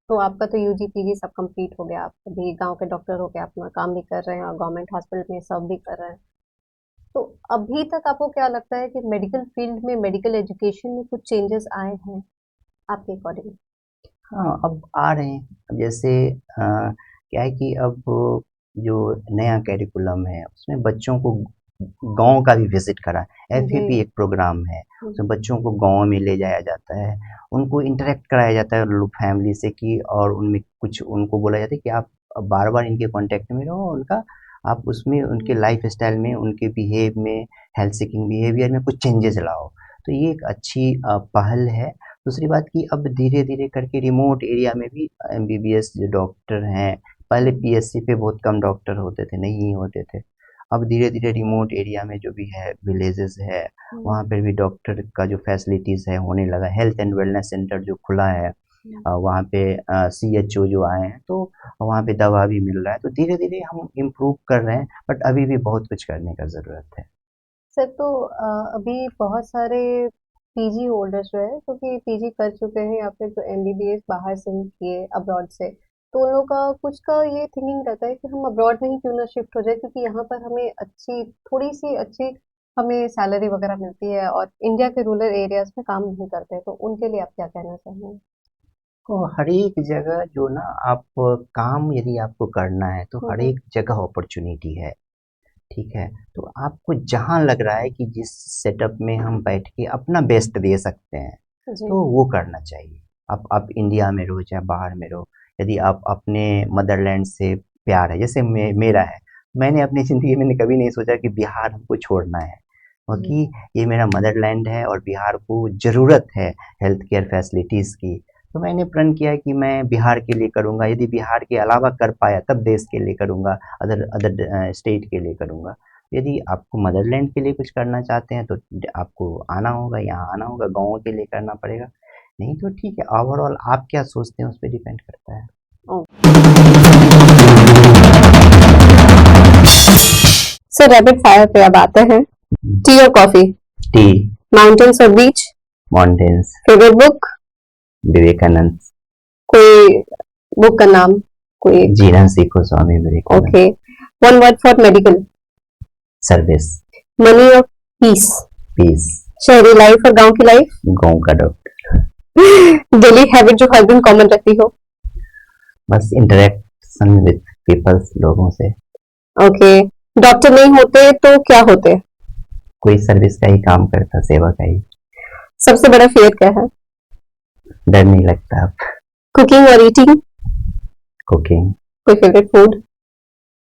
तो आपका तो यूजी पीजी सब कंप्लीट हो गया, आप अभी गांव के डॉक्टर हो के अपना काम भी कर रहे हैं और गवर्नमेंट हॉस्पिटल में सर्व भी कर रहे हैं। तो अभी तक आपको क्या लगता है कि मेडिकल फील्ड में, मेडिकल एजुकेशन में कुछ चेंजेस आए हैं आपके अकॉर्डिंग? हाँ, अब आ रहे हैं। अब जैसे क्या है कि अब जो नया करिकुलम है, उसमें बच्चों को गाँव का भी विज़िट करा। जी। एफईपी एक प्रोग्राम है, हम्म, उसमें बच्चों को गाँव में ले जाया जाता है, उनको इंटरैक्ट कराया जाता है लोग फैमिली से कि और उनमें कुछ उनको बोला जाता है कि आप बार-बार इनके कॉन्टैक्ट में रहो, उनका आप उसमें उनके लाइफ़स्टाइल में, उनके बिहेव में, हेल्थ सीकिंग बिहेवियर में कुछ चेंजेज़ लाओ। तो ये एक अच्छी पहल है। दूसरी बात कि अब धीरे-धीरे करके रिमोट एरिया में भी एमबीबीएस जो डॉक्टर हैं, पहले पीएससी पे बहुत कम डॉक्टर होते थे, नहीं होते थे। अब धीरे-धीरे रिमोट एरिया में जो भी है, विलेजेस है, हम्म, वहाँ पे भी डॉक्टर का जो फैसिलिटीज़ है होने लगा। हेल्थ एंड वेलनेस सेंटर जो खुला है, हम्म। वहाँ पे सीएचओ जो आए हैं, तो वहाँ पे दवा भी मिल रहा है। तो धीरे-धीरे हम इम्प्रूव कर रहे हैं, बट अभी भी बहुत कुछ करने का ज़रूरत है। सर तो अभी बहुत सारे पीजी होल्डर्स जो है, क्योंकि पीजी कर चुके हैं या फिर जो एमबीबीएस बाहर से ही किए अब्रॉड से, तो उन लोगों का कुछ का ये थिंकिंग रहता है कि हम अब्रॉड में ही क्यों ना शिफ्ट हो जाए, क्योंकि यहाँ पर हमें अच्छी, थोड़ी सी अच्छी हमें सैलरी वगैरह मिलती है और इंडिया के रूरल एरियाज में काम नहीं करते, तो उनके लिए आप क्या कहना चाहेंगे? तो हर एक जगह जो ना आप काम यदि आपको करना है, तो हर हम्म, एक जगह अपॉर्च्युनिटी है। ठीक है, तो आपको जहाँ लग रहा है कि जिस सेटअप में हम बैठ के अपना बेस्ट दे सकते हैं, जी। तो वो करना चाहिए। आप इंडिया में रहो चाहे बाहर में रहो, यदि आप अपने मदरलैंड से प्यार है, जैसे मेरा है, मैंने अपनी ज़िंदगी में कभी नहीं सोचा कि बिहार हमको छोड़ना है, हम्म, क्योंकि ये मेरा मदरलैंड है और बिहार को ज़रूरत है हेल्थ केयर फैसिलिटीज़ की। तो मैंने प्रण किया कि मैं बिहार के लिए करूँगा, यदि बिहार के अलावा कर पाया तब देश के लिए करूँगा, अदर अदर स्टेट के लिए करूँगा। यदि आपको मदरलैंड के लिए कुछ करना चाहते हैं तो आपको आना होगा, यहाँ आना होगा, गाँव के लिए करना पड़ेगा। नहीं तो ठीक है, ओवरऑल आप क्या सोचते हैं उस पे डिपेंड करता है। ओ। सर रैपिड फायर पे अब आते हैं। टी और कॉफी? टी। माउंटेन्स और beach? Mountains. Favourite book? Vivekananda. कोई बुक का नाम? कोई? Jeena Sikho Swami Vivekananda. Okay. One word for medical? Service. Money और पीस? पीस। शहरी लाइफ और गांव की लाइफ? गाँव का डॉक्टर। डेली हैबिट जो हर दिन कॉमन रखती हो? बस इंटरेक्शन विद पीपल्स, लोगों से। ओके। डॉक्टर नहीं होते तो क्या होते? कोई सर्विस का ही काम करता, सेवा का ही। सबसे बड़ा फेयर क्या है? डर नहीं लगता अब। कुकिंग और ईटिंग? कुकिंग। कोई फेवरेट फूड?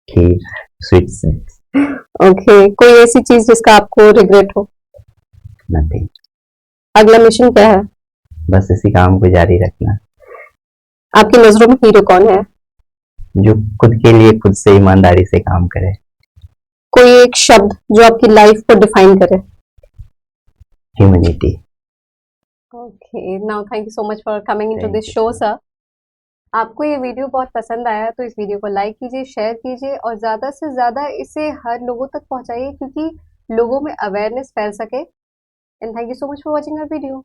खीर। स्वीट्स। ओके। कोई ऐसी चीज जिसका आपको रिग्रेट हो? नथिंग। अगला मिशन क्या है? बस इसी काम को जारी रखना। आपकी नजरों में हीरो कौन है? जो खुद के लिए खुद से ईमानदारी से काम करे। कोई एक शब्द जो आपकी लाइफ को डिफाइन करे? Humanity. Okay, now thank you so much for coming into thank this you show sir. Sir. आपको ये वीडियो बहुत पसंद आया तो इस वीडियो को लाइक कीजिए, शेयर कीजिए और ज़्यादा से ज़्यादा इसे हर लोगों तक पहुंचाइए, क्योंकि लोगों में अवेयरनेस फैल सके। And thank you so much for watching our video.